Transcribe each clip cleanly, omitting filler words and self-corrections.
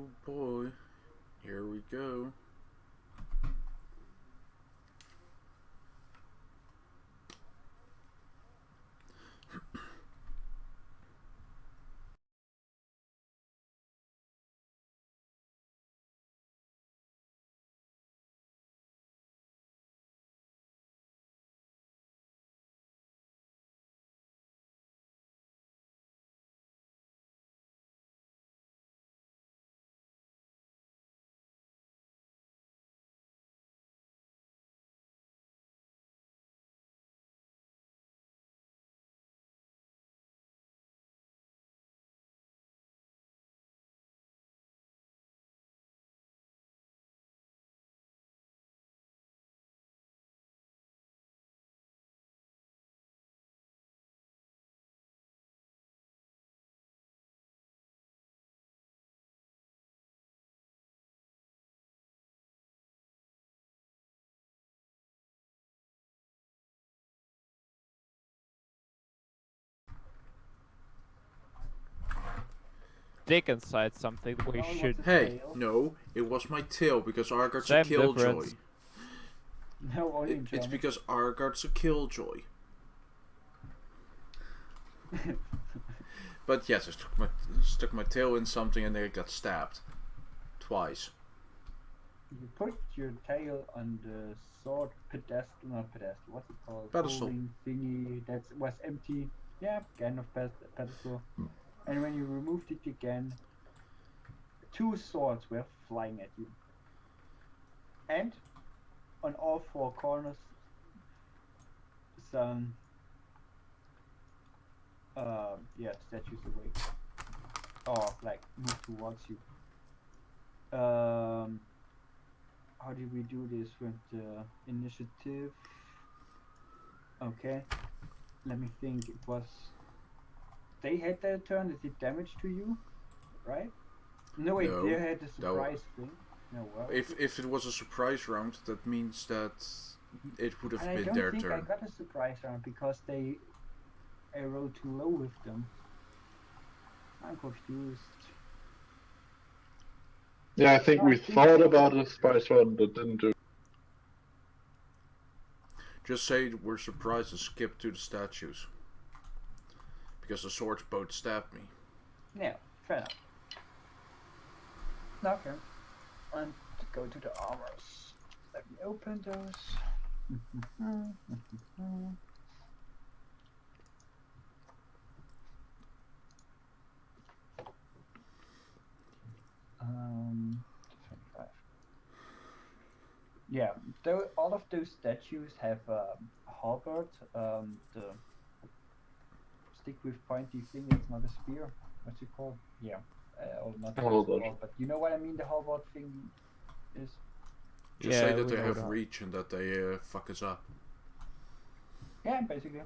Oh boy, here we go. Dick inside something the way you should. Hey, no, it was my tail because Argard's a Same killjoy. difference. No, only It's because Argard's a killjoy. But yes, I stuck my tail in something and then it got stabbed. Twice. You put your tail on the sword pedestal, not pedestal, what's it called? Pedestal. Holding thingy that was empty. Yeah, kind of pedestal. And when you removed it again, two swords were flying at you. And on all four corners, some statues awake. Or like move towards you. How did we do this with the initiative? Okay, let me think. It was they had their turn. It did damage to you, right? No, wait, No, they had the surprise thing. No, well, if it was a surprise round, that means that it would have and been I their don't think turn. I got a surprise round because I rolled too low with them. I'm confused. Yeah, I think we thought about a surprise one, but didn't do it. Just say we're surprised and skip to the statues. Because the swords both stabbed me. Yeah, fair enough. Okay. And to go to the armors. Let me open those. Um, 25. Yeah, all of those statues have a halberd. The stick with pointy thing. It's not a spear. What's it called? Yeah, or not Halberd. called, but you know what I mean. The halberd thing is. Just say that they have reach and that they fuck us up. Yeah, basically.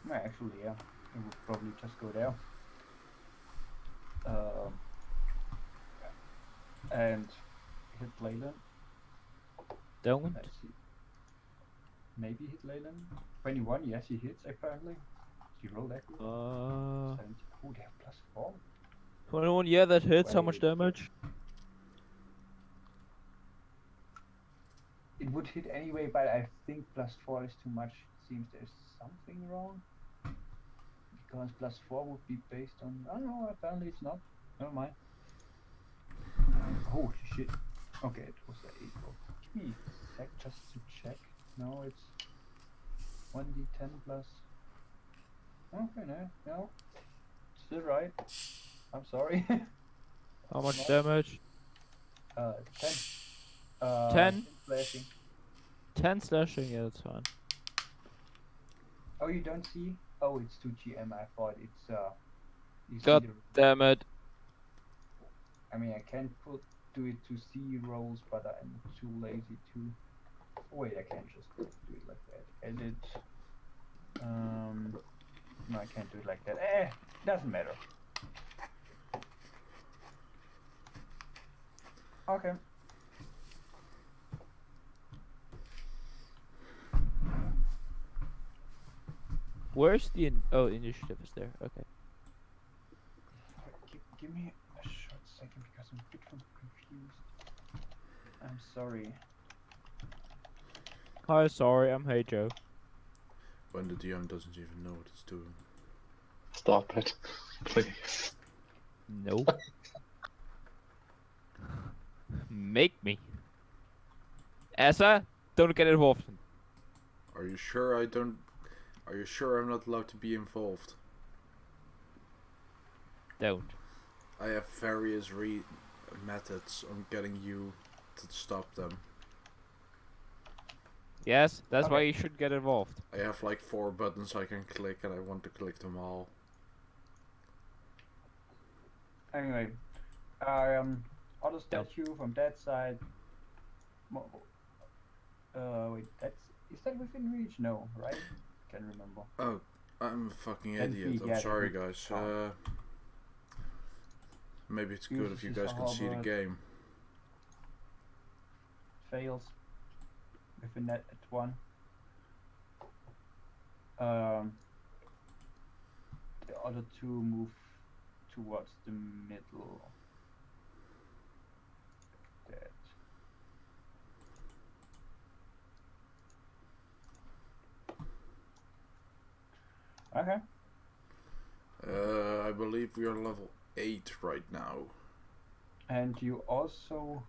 No, actually, yeah. It would probably just go there. And hit Leyland. Don't. Let's see. Maybe hit Leyland. 21, yes, he hits apparently. Did you roll that good? 70. Oh, they have +4. 21, yeah, that hits. How much damage? It would hit anyway, but I think +4 is too much. It seems there's something wrong. Because +4 would be based on. I don't know, apparently it's not. Never mind. Holy shit. Okay, it was an 8 roll. Give me a sec just to check. No, it's 1d10 plus. Okay, no. Still right. I'm sorry. How much damage? 10. 10? Slashing. 10 slashing, yeah, that's fine. Oh, you don't see? Oh, it's 2 GM. I thought it's. God damn it. I mean, I can do it to C rolls, but I'm too lazy to. Oh, wait, I can't just do it like that. Edit. No, I can't do it like that. Doesn't matter. Okay. Where's the initiative is there? Okay. Give give me a short second because I'm a bit confused. I'm sorry. Hi, sorry, I'm Hey Joe. When the DM doesn't even know what it's doing. Stop it, please. Nope. Make me. Asa, don't get involved. Are you sure I don't? Are you sure I'm not allowed to be involved? Don't. I have various methods on getting you to stop them. Yes, that's Okay. why you should get involved. I have like 4 buttons I can click, and I want to click them all. Anyway, other statue from that side. Wait, is that within reach? No, right? Can't remember. Oh, I'm a fucking 10 idiot. feet, I'm yeah, sorry, that would guys. count. Maybe it's good if you Uses guys can see the Harvard. game. Fails within that at 1. The other 2 move towards the middle. That. Okay. I believe we are level 8 right now. And you also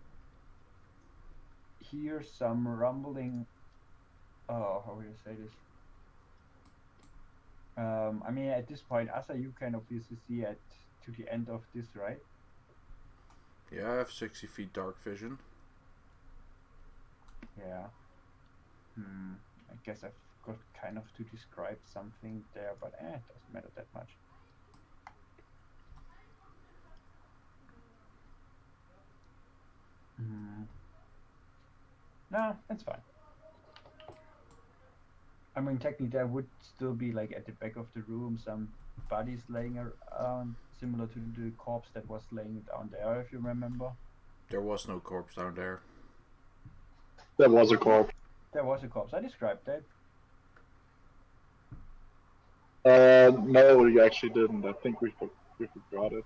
hear some rumbling. Oh, how will you say this? I mean, at this point, Asa, you can obviously see to the end of this, right? Yeah, I have 60 feet dark vision. Yeah. I guess I've got kind of to describe something there, but it doesn't matter that much. No, that's fine. I mean, technically, there would still be, like, at the back of the room, some bodies laying around, similar to the corpse that was laying down there, if you remember. There was no corpse down there. There was a corpse. There was a corpse. I described that. No, you actually didn't. I think we forgot it.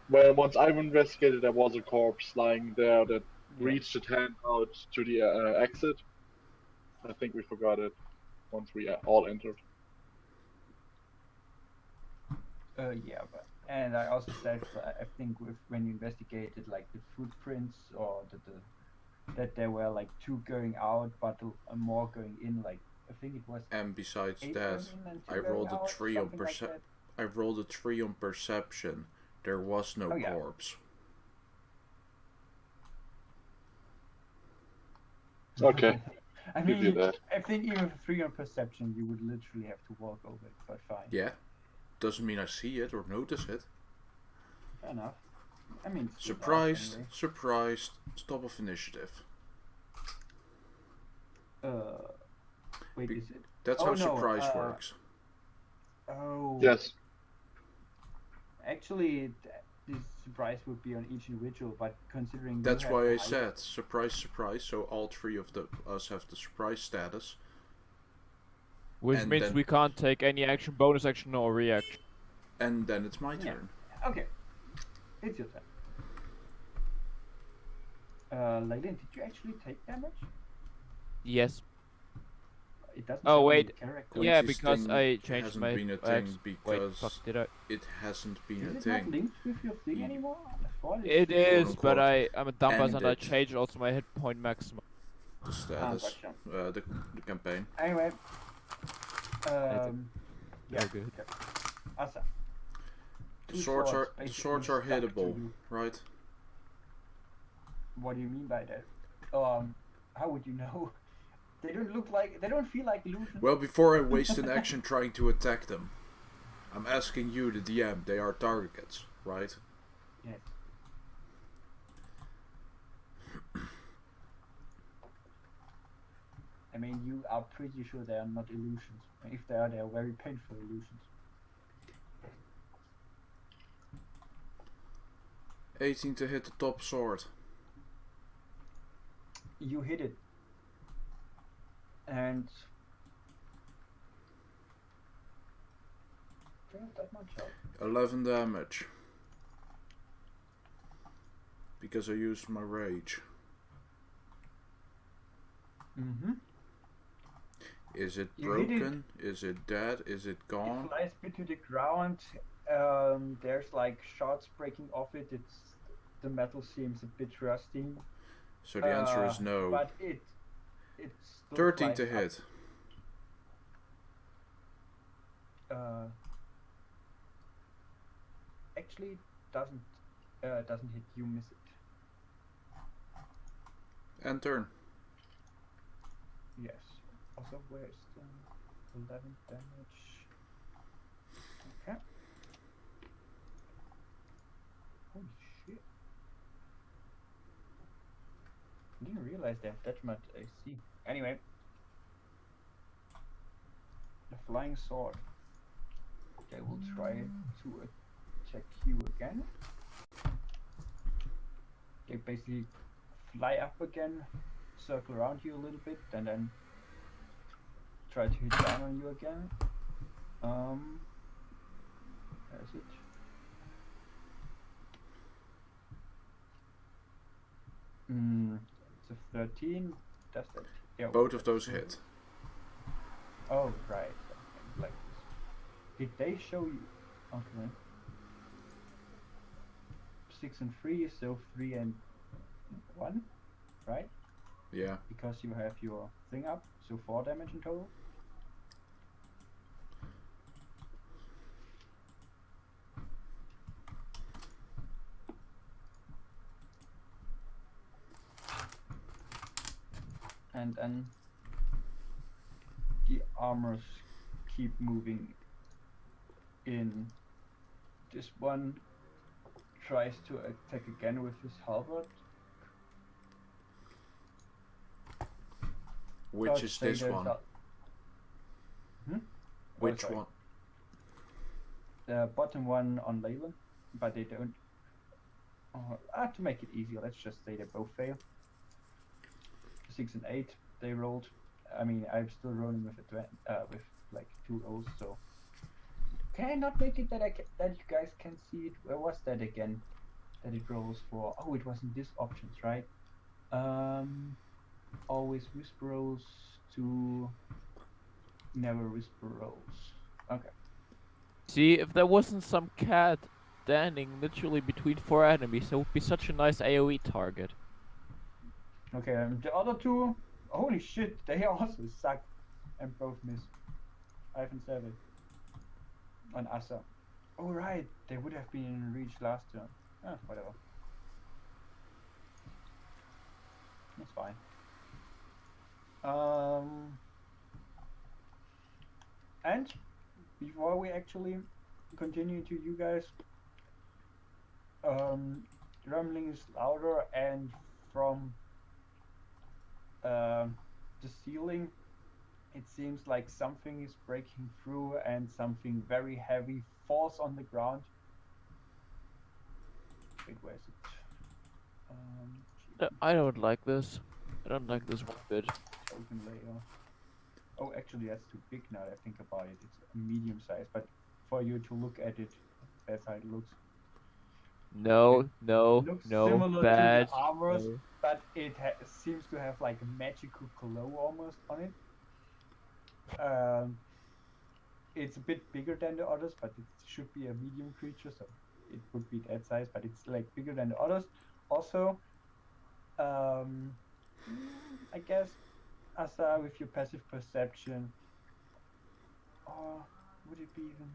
Well, once I've investigated, there was a corpse lying there that reached its hand out to the exit. I think we forgot it once we all entered. Yeah, and I also said I think when you investigated like the footprints or that there were like 2 going out, but more going in. Like I think it was. And besides 8 that, going in and 2 I going rolled a out, 3 on something like that. I rolled a 3 on perception. There was no corpse. Okay. I You do mean, that. I think even with 3 on perception, you would literally have to walk over it, but fine. Yeah. Doesn't mean I see it or notice it. Fair enough. I mean, it's surprised, anyway. surprised. Stop of initiative. Wait, is it? That's how surprise works. Oh. Yes. Actually, this surprise would be on each individual, but considering that's why I said surprise, surprise. So all 3 of us have the surprise status, which means we can't take any action, bonus action, or reaction. And then it's my turn. Okay, it's your turn. Leyland, did you actually take damage? Yes. It doesn't. Oh wait, character. yeah, because I changed my been a thing because wait, fuck, did I? It hasn't been Is a it thing. not linked with your thing anymore? I thought it is, but I'm a dumbass and I Ended. changed also my hit point maximum. The status, gotcha. the campaign. Anyway, yeah, good. Okay. Asa. The swords are hittable, right? What do you mean by that? How would you know? They don't feel like illusions. Well, before I waste an action trying to attack them, I'm asking you, the DM, they are targets, right? Yes. I mean, you are pretty sure they are not illusions. If they are very painful illusions. 18 to hit the top sword. You hit it. And have that much health. 11 damage. Because I used my rage. Mm-hmm. Is it You hit broken? Is it dead? Is it It gone? flies a bit to the ground. There's like shards breaking off it. The metal seems a bit rusty. So the answer is no. But it's still 13 flies to up. hit. Actually doesn't hit, you miss it. And turn. Yes. Also, where's the 11 damage? Okay. Holy shit. I didn't realize that much AC. Anyway. The flying sword. They will try to attack you again. They basically fly up again, circle around you a little bit, and then try to hit down on you again. Where is it? It's a 13. Does that? Yeah. Both of those hit. Oh right. Okay, like this. Did they show you? Okay. 6 and 3, so 3 and 1, right? Yeah. Because you have your thing up, so 4 damage in total. And then the armors keep moving in. This one tries to attack again with his halberd. Which is this one? Which sorry. one? The bottom one on Leyland, but they don't. To make it easier, let's just say they both fail. 6 and 8 they rolled. I mean, I'm still rolling with with like 2 rolls, so can I not make it that that you guys can see it? Where was that again? That it rolls for? Oh, it was in these options, right? Always whisper rolls to never whisper rolls. Okay. See, if there wasn't some cat standing literally between 4 enemies, it would be such a nice AoE target. Okay, the other 2, holy shit, they also suck and both miss. 5 and 7 on Asa. Oh right, they would have been in reach last turn. Whatever. That's fine. And before we actually continue to you guys, rumbling is louder, and from the ceiling it seems like something is breaking through and something very heavy falls on the ground. Wait, where is it? I don't like this. I don't like this one bit. Token layer. Oh, actually that's too big now that I think about it. It's a medium size, but for you to look at it, that's how it looks. No, It no, looks no, similar bad. to the armors, No. but it seems to have like a magical glow almost on it. It's a bit bigger than the others, but it should be a medium creature, so it would be that size, but it's like bigger than the others. Also, I guess Asa, with your passive perception, or would it be even?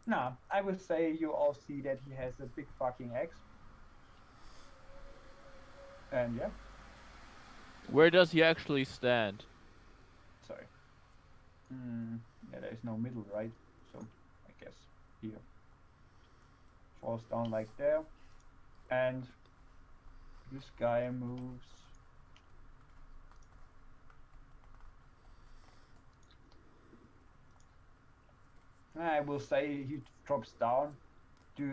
Nah, I would say you all see that he has a big fucking axe. And yeah. Where does he actually stand? Sorry. Yeah, there is no middle, right? So, I guess here. Falls down like there. And this guy moves. I will say he drops down,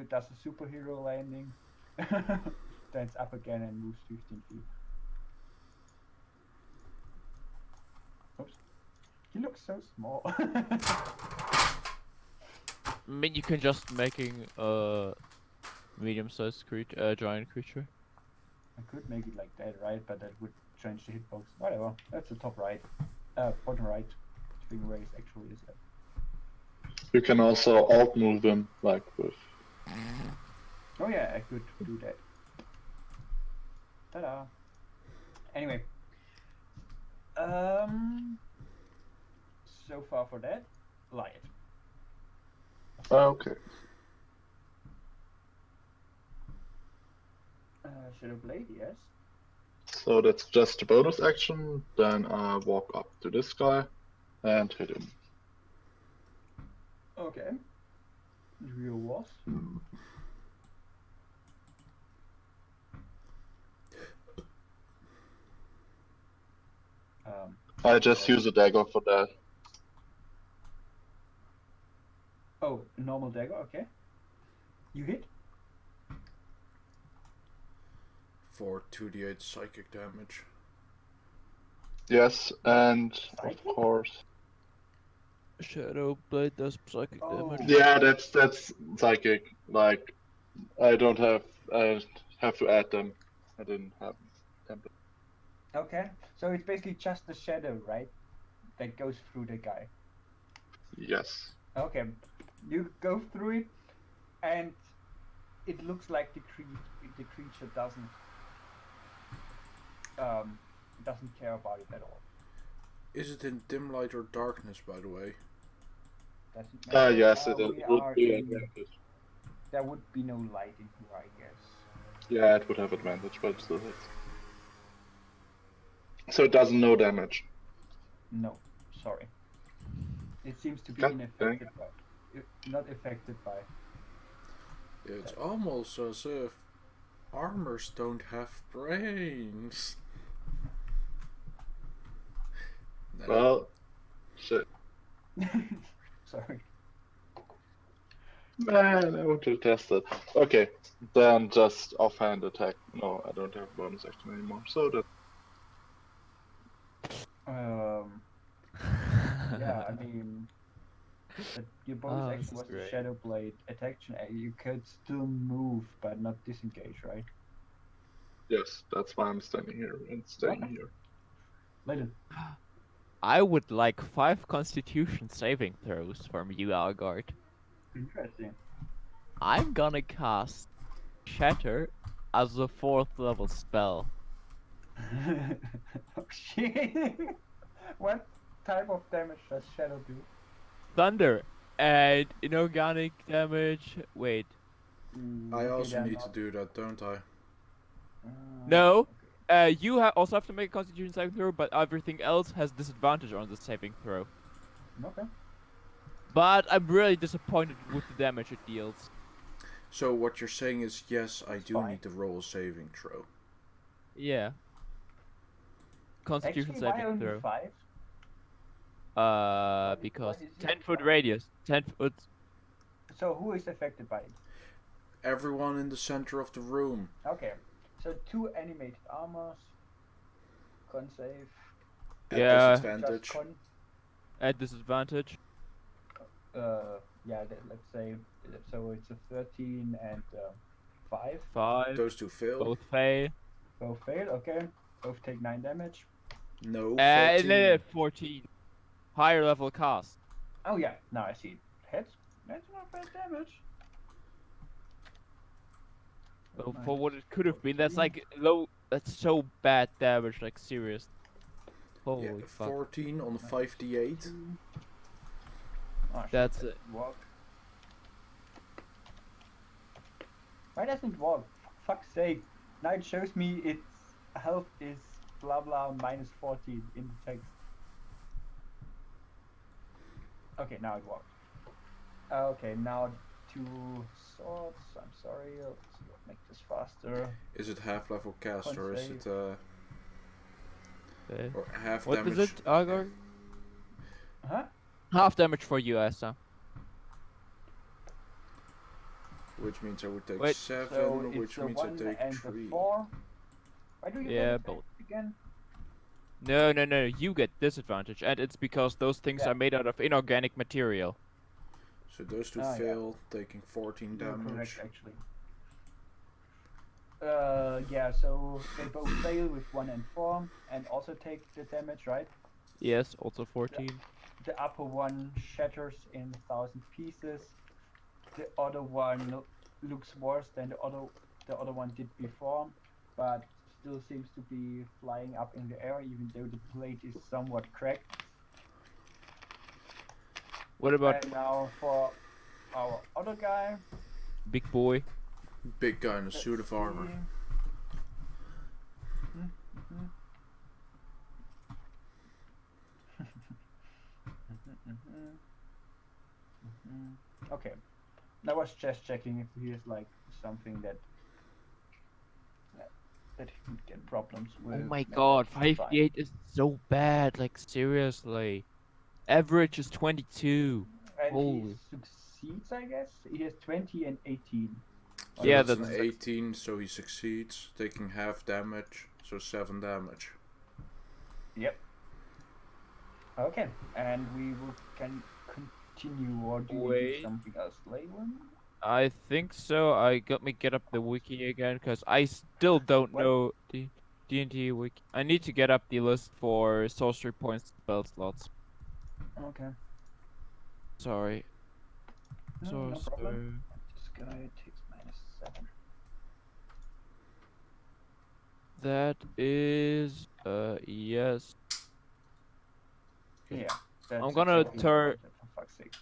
does a superhero landing, stands up again and moves 15 feet. Oops. He looks so small. I mean, you can just making a medium-sized creature, giant creature. I could make it like that, right? But that would change the hitbox. Whatever. That's the top right. Bottom right. Thing where it actually is at. You can also alt move them, like with. Oh yeah, I could do that. Ta-da. Anyway. So far for that, light. Okay. Shadow Blade, yes. So that's just a bonus action. Then I walk up to this guy and hit him. Okay. Real was. I just use a dagger for that. Oh, normal dagger, okay. You hit? For 2d8 psychic damage. Yes, and Psychic? of course. Shadow Blade does psychic Oh. damage. Yeah, that's psychic. Like, I don't have. I have to add them. I didn't have them. Okay. So it's basically just the shadow, right? That goes through the guy. Yes. Okay. You go through it, and it looks like the creature doesn't care about it at all. Is it in dim light or darkness, by the way? Doesn't matter. Yes, it We would are be in- advantage. There would be no light in here, I guess. Yeah, it would have advantage, but it still hits. So it does no damage. No, sorry. It seems to be God unaffected by. Not affected by. It's almost as if armors don't have brains. Nah, Well, shit. Sorry. Man, I want to test it. Okay, then just offhand attack. No, I don't have bonus action anymore, so that. Yeah, I mean, your bonus Oh, this action is was the great. Shadow Blade attack. You could still move, but not disengage, right? Yes, that's why I'm standing here and staying Okay. here. Later. I would like 5 Constitution saving throws from you, Algard. Interesting. I'm gonna cast Shatter as a 4th level spell. Oh shit! What type of damage does Shadow do? Thunder and inorganic damage. Wait, I also they're need to not- do that, don't I? no. You also have to make a Constitution saving throw, but everything else has disadvantage on the saving throw. Okay. But I'm really disappointed with the damage it deals. So what you're saying is, yes, I It's do fine. need to roll a saving throw. Yeah. Constitution Actually, why saving only throw. 5? Because what is it? 10-foot radius. 10 foot. So who is affected by it? Everyone in the center of the room. Okay. So 2 animated armors. Con save. At Yeah. disadvantage. Just con. At disadvantage. Yeah. Let's say. So it's a 13 and 5. 5. Those two fail. Both fail. Both fail. Okay. Both take 9 damage. No, 14. And then 14. Higher level cast. Oh yeah. Now I see it. Hits. That's not bad damage. So for what it could have been, that's like low. That's so bad damage, like serious. Holy Yeah, fuck. 14 on 5d8. Oh, shit, That's that it. didn't work. Why doesn't it work? Fuck's sake. Now it shows me its health is blah blah minus 14 in the text. Okay, now it worked. Okay, now 2 swords. I'm sorry. Let's make this faster. Is it half level cast or is it Okay. or half What damage? is it, Algar? Huh? Half damage for you, Asa. Which means I would take Wait, 7, So it's which the means I 1 take and 3. the 4. Why do you Yeah, get both. again? No. You get disadvantage, and it's because those things Yeah. are made out of inorganic material. So those two Ah, yeah. fail, taking 14 You're correct, damage. actually. Yeah, so they both fail with 1 and 4 and also take the damage, right? Yes, also 14. The upper one shatters in 1,000 pieces. The other one looks worse than the other one did before, but still seems to be flying up in the air, even though the plate is somewhat cracked. What about And now for our other guy, big boy? Big guy in a let's suit of armor. see. Mhm. Okay, I was just checking if he is like something that he could get problems with. Oh my No, god, that's fine. 58 is so bad, like seriously. Average is 22. And Holy. he succeeds, I guess. He has 20 and 18. So Yeah, that's an that's 18, so he succeeds, taking half damage, so 7 damage. Yep. Okay, and we can continue, or do you do Wait. something else, Leyland? I think so. I got me get up the wiki again because I still don't What? know the D&D wiki. I need to get up the list for sorcery points spell slots. Okay. Sorry. No Sorcery. problem. This guy takes -7. That is yes. Yeah. That's I'm gonna exactly turn. what, for fuck's sake.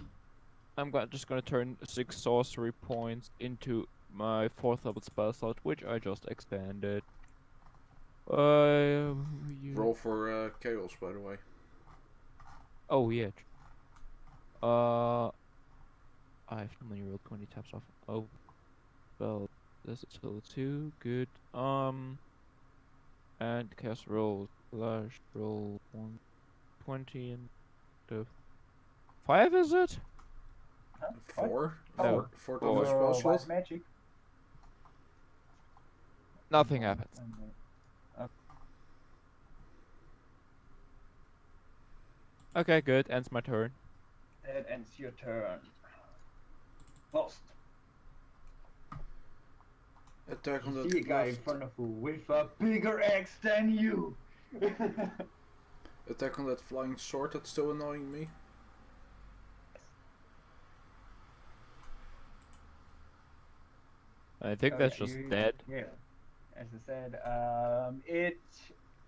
Just gonna turn 6 sorcery points into my 4th level spell slot, which I just expanded. Roll for chaos, by the way. Oh yeah. I've only rolled 20 taps off. Oh, well, this is still 2. Good. And cast roll slash roll 120 and the 5 is it? Huh? 4? Oh, 4th four. level spell Your slot? white magic. Nothing happens. Okay, good. Ends my turn. That ends your turn. Lost. Attack on You that see a guy in left. front of you with a bigger axe than you. Attack on that flying sword that's still annoying me. I think that's just dead. Yeah. As I said, it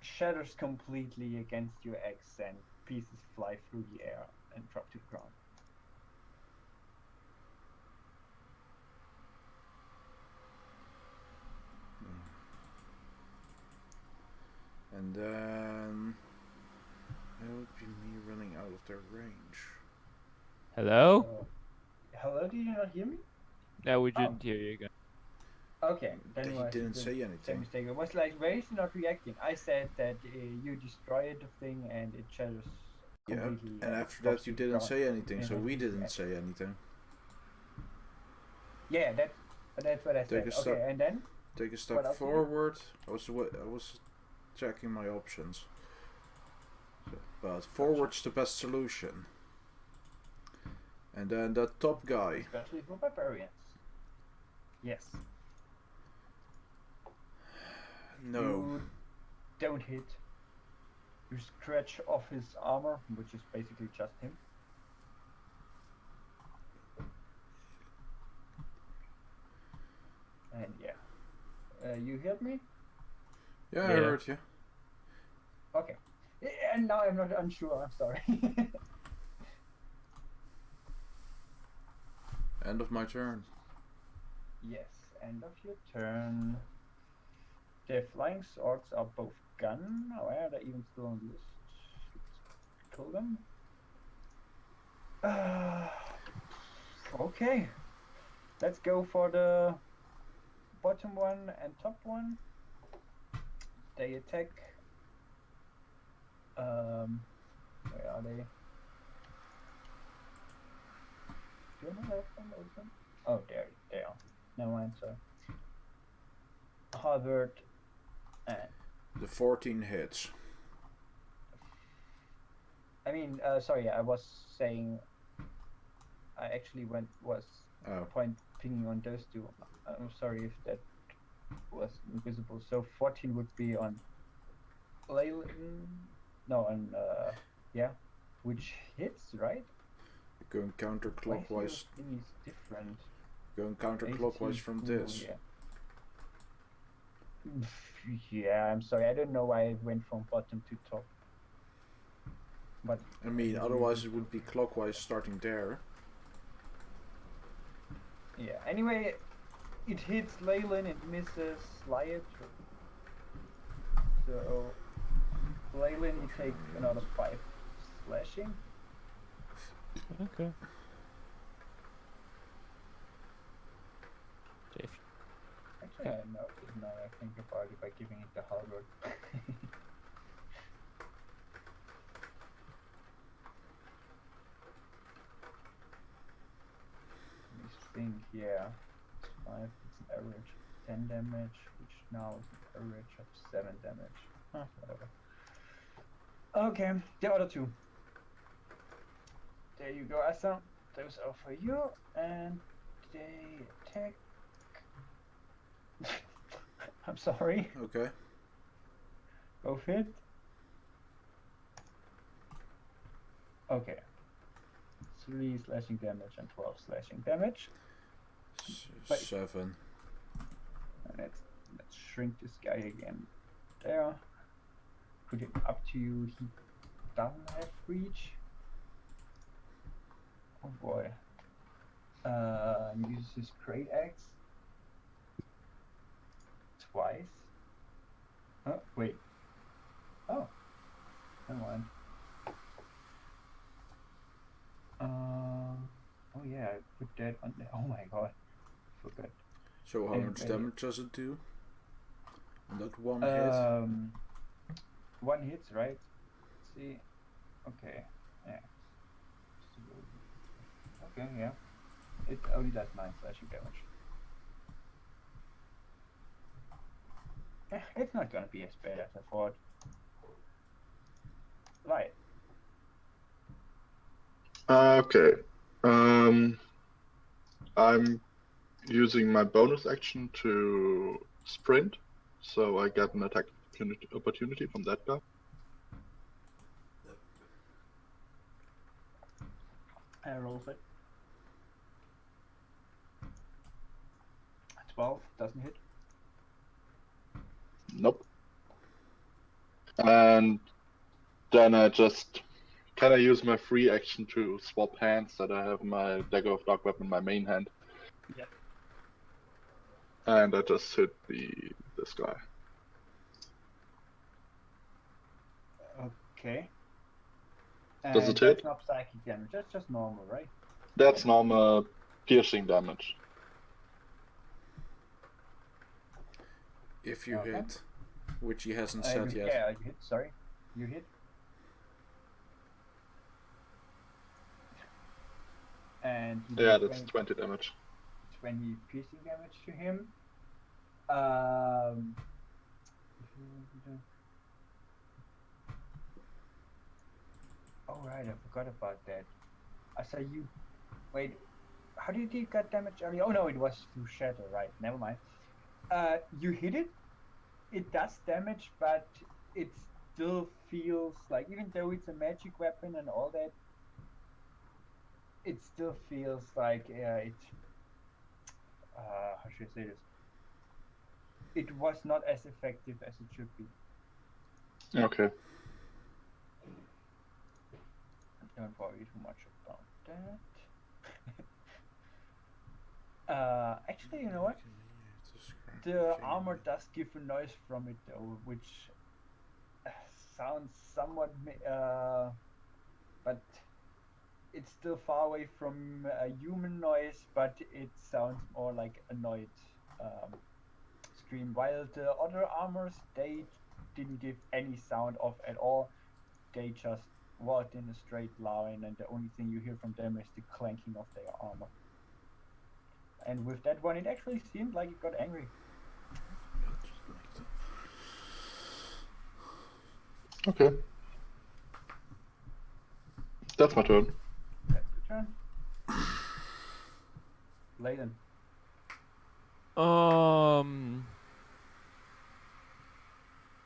shatters completely against your axe and pieces fly through the air and drop to the ground. And then it would be me running out of their range. Hello? Hello, did you not hear me? No, we didn't hear you again. Okay, then He was didn't the say same anything. mistake. It was like, why is he not reacting? I said that you destroyed the thing and it shatters Yeah, completely. and after drops that you to the didn't ground. say anything, And so it we hits the didn't axe. say anything. Yeah, that's what I said. Take a step. Okay, and then Take a What step else did you- forward. I was checking my options. But forward's the best solution. And then that top guy. especially for barbarians. Yes. No. You don't hit. You scratch off his armor, which is basically just him. And yeah. You heard me? Yeah, I Yeah. heard you. Okay. And now I'm not unsure, I'm sorry. End of my turn. Yes, end of your turn. The flying swords are both gone. Why are they even still on the list? Let's kill them. Okay. Let's go for the bottom one and top one. They attack. Where are they? Do I not have them open? Oh, there they are. No answer. Harvard and The 14 hits. I mean, sorry, I was saying I actually was Oh, pointing on those two. I'm sorry if that was invisible. So 14 would be on Leyland. No, on yeah, which hits, right? going Why is counterclockwise. your thingies different? Going counterclockwise 18, from cool, this. yeah. Yeah, I'm sorry. I don't know why I went from bottom to top. But I mean, maybe otherwise we it would be clockwise starting there. yeah. Anyway, it hits Leyland and misses Lyot. So Leyland, you take another 5 slashing. Okay. Safe. Actually, I know this now. I think about it by giving it the halberd. Let me think. Yeah, it's 5. It's an average of 10 damage, which now is an average of 7 damage. Huh, whatever. Okay, the other two. There you go, Asa. Those are for you, and they attack. I'm sorry. Okay. Both hit. Okay. 3 slashing damage and 12 slashing damage. But- 7. And let's shrink this guy again. There. Put him up to you. He doesn't have reach. Oh boy. Uses his great axe twice. Oh wait. Oh. Never mind. Oh yeah, I put that on there. Oh my god. Forgot. So how much Anyway. damage does it do? On that one hit? One hits, right? Let's see. Okay. Yeah. Okay, yeah. It only does 9 slashing damage. It's not gonna be as bad as I thought. Right. Okay. I'm using my bonus action to sprint, so I get an attack opportunity from that guy. I roll it. 12 doesn't hit. Nope. And then I just can I use my free action to swap hands that I have my dagger of dark weapon in my main hand. Yep. And I just hit this guy. Okay. Does And it hit? that's not psychic damage. That's just normal, right? That's normal piercing damage. If you Okay. hit. Which he hasn't said yet. Yeah, you hit. Sorry, you hit. And you Yeah, do that's 20 damage. 20 piercing damage to him. Oh right, I forgot about that. I saw you. Wait, how did you get damage earlier? Oh no, it was through shatter. Right, never mind. You hit it. It does damage, but it still feels like, even though it's a magic weapon and all that, it still feels like it. How should I say this? It was not as effective as it should be. Okay. Don't worry too much about that. Actually, you know what? The armor does give a noise from it though, which sounds somewhat, but it's still far away from a human noise, but it sounds more like annoyed scream. While the other armors, they didn't give any sound off at all. They just walked in a straight line, and the only thing you hear from them is the clanking of their armor. And with that one, it actually seemed like it got angry. Okay. That's my turn. That's your turn. Layden.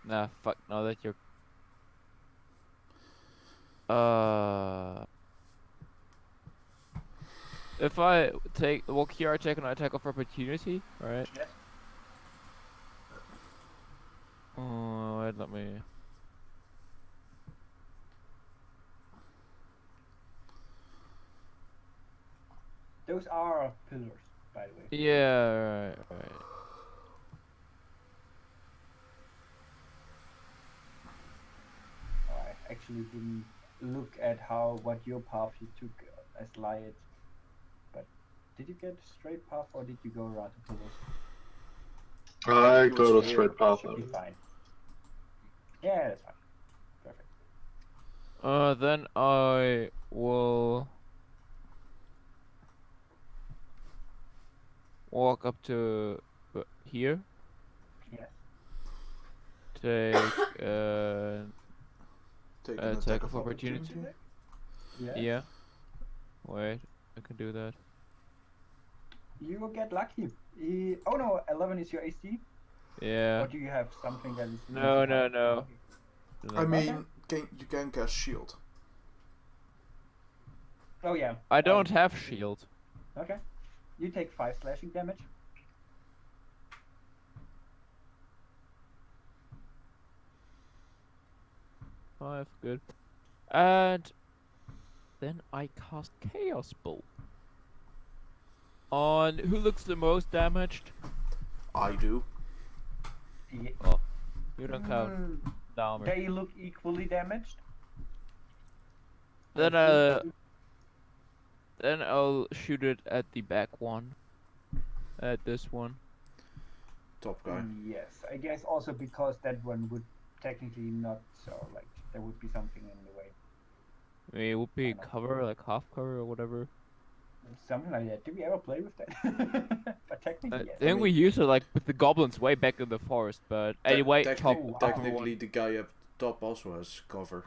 Nah, fuck. Now that you're. If I take walk here, I take an attack of opportunity, right? Yes. Oh, wait, let me. Those are pillars, by the way. Yeah, right. I actually didn't look at what your path you took as Light. But did you get a straight path or did you go around the pillars? I He was go to here. straight path. Should be fine. Yeah, that's fine. Perfect. Then I will walk up to here. Yes. Take Take an attack of opportunity. Yes. Yeah. Wait, I can do that. You will get lucky. Oh no, 11 is your AC? Yeah. Or do you have something that is... No. I mean, you can cast shield. Oh yeah. I don't have shield. Okay. You take 5 slashing damage. Five, good. And then I cast Chaos Bolt. On who looks the most damaged? I do. Yeah. Oh, you don't count. Mm, Dahmer. they look equally damaged. Then then I'll shoot it at the back one. At this one. Top guy. Yes, I guess also because that one would technically not, so like there would be something in the way. I mean, it would be I know. cover, like half cover or whatever. Something like that. Did we ever play with that? But technically, yes. I think we used it like with the goblins way back in the forest, but anyway, Technically, the guy up top also has cover.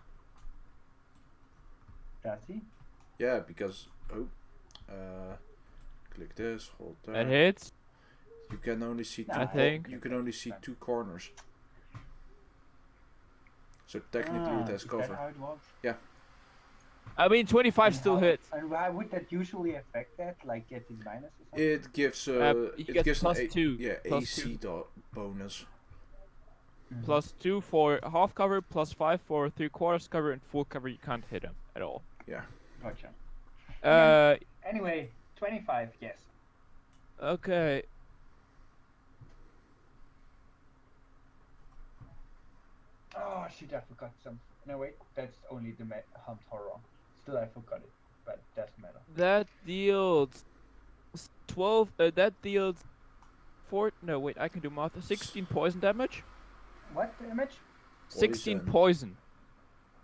Does he? Yeah, because click this, hold That there. hits. You can only see two. I think. You can only see 2 corners. So technically, it has is cover. that how it works? Yeah. I mean, 25 And still how- hits. And why would that usually affect that? Like getting minus or something? It gives He it gets gives plus an 2. yeah Plus AC bonus. Mhm. Plus 2 for half cover, plus 5 for 3/4 cover, and full cover. You can't hit him at all. Gotcha. Uh, Anyway, 25, yes. okay. Oh shit, I forgot some. No wait, that's only the hunt horror. Still, I forgot it, but doesn't matter. That deals 12. That deals 4. No, wait. I can do math. 16 poison damage. What damage? 16 Poison.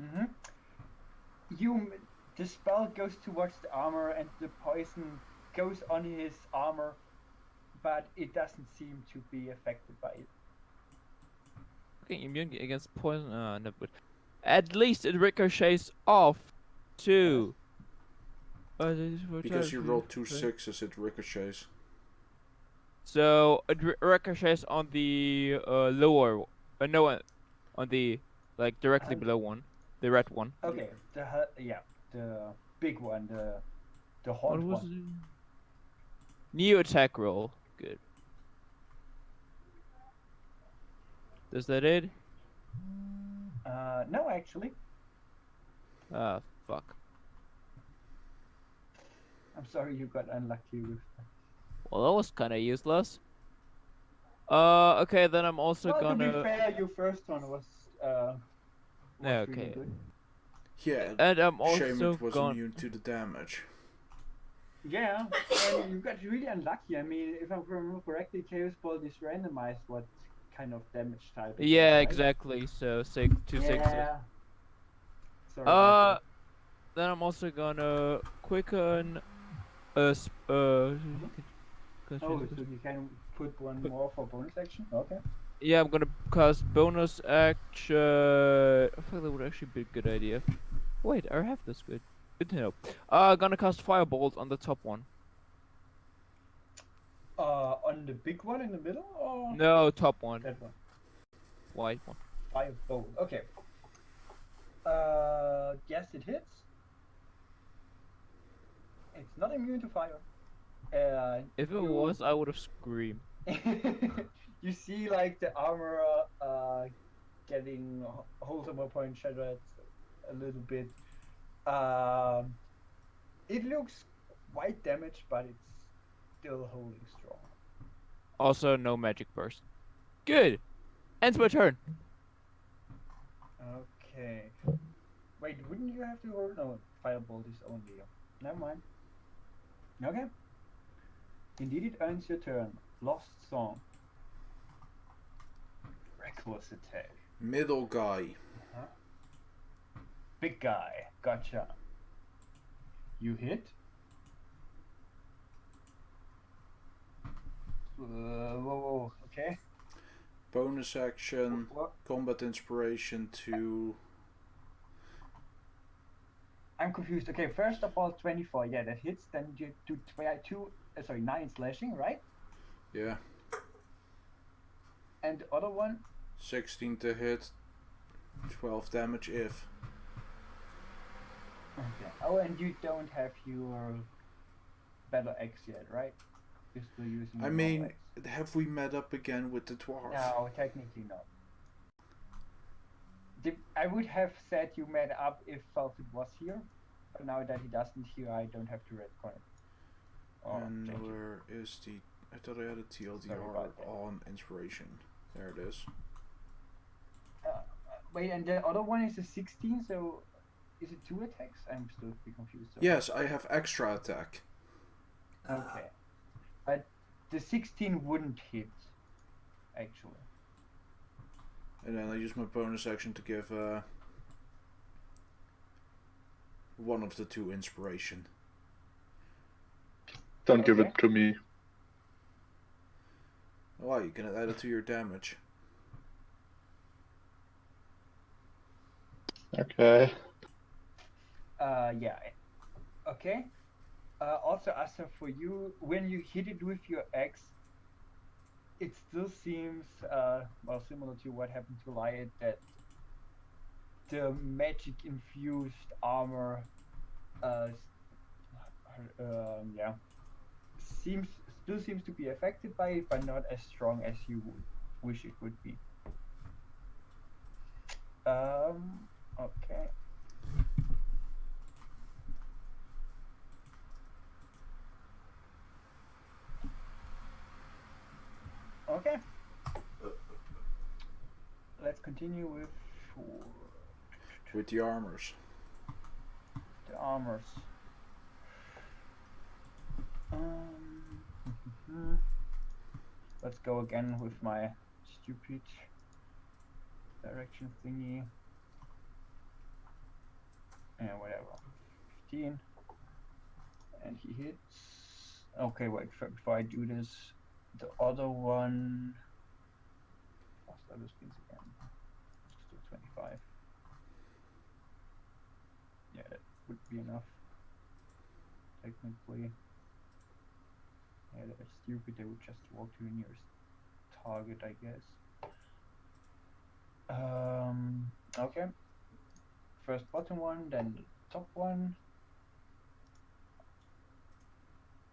poison. Mm-hmm. The spell goes towards the armor, and the poison goes on his armor, but it doesn't seem to be affected by it. Okay, immune against poison. No, but at least it ricochets off 2. Because you rolled 2 6s, it ricochets. So it ricochets on the lower, no, on the like directly below one, the red one. Okay, the big one, the haunt What was one. it? New attack roll. Good. Does that it? No, actually, Ah, fuck. I'm sorry you got unlucky with that. Well, that was kind of useless. Okay, then I'm also Well, gonna. to be fair, your first one was really Okay. good. Yeah. And I'm Shame also it was gonna. immune to the damage. Yeah, and you got really unlucky. I mean, if I remember correctly, Chaos Bolt is randomized what kind of damage type. it is, Yeah, right? exactly. So 2 6s. Yeah. Sorry about Then I'm also gonna quicken. Oh, so you can put one more for bonus action? Okay. Yeah, I'm gonna cast bonus action. I feel that would actually be a good idea. Wait, I have this. Good to know. Gonna cast firebolt on the top one. the big one in the middle, or No, top one. that one? White one. 5 gold. Okay. Yes, it hits. It's not immune to fire. If it you- was, I would have screamed. You see, like, the armor getting holes on my point shattered a little bit. It looks quite damaged, but it's still holding strong. Also, no magic burst. Good. Ends my turn. Okay. Wait, wouldn't you have to hold? No, firebolt is only. Never mind. Okay. Indeed, it earns your turn. Lost Song. Reckless attack. Middle guy. Big guy. Gotcha. You hit. Whoa, okay. Bonus action. What? Combat inspiration to. I'm confused. Okay, first of all, 24. Yeah, that hits. Then you do 9 slashing, right? Yeah. And the other one? 16 to hit. 12 damage if. Okay. Oh, and you don't have your battle axe yet, right? You're still using. I your mean, normal axe. have we met up again with the dwarf? No, technically not. I would have said you met up if Felfit was here, but now that he doesn't here, I don't have to retcon it. Or And change it. where is the... I thought I had a Sorry TLDR about that. on inspiration. There it is. Wait, and the other one is a 16, so is it 2 attacks? I'm still a bit confused. So. Yes, I have extra attack. Okay. But the 16 wouldn't hit, actually. And then I use my bonus action to give one of the 2 inspiration. Don't give Okay. it to me. Why? You can add it to your damage. Okay. Yeah. Okay. Also, Asa, for you, when you hit it with your axe, it still seems, well, similar to what happened to Lyot, that the magic-infused armor, yeah, still seems to be affected by it, but not as strong as you would wish it would be. Okay. Okay. Let's continue with With the armors. the armors. Let's go again with my stupid direction thingy. And whatever. 15. And he hits. Okay, wait, before I do this, the other one. Fast level spins again. Let's do 25. Yeah, that would be enough. Technically. Yeah, that's stupid. They would just walk to the nearest target, I guess. Okay. First bottom one, then the top one.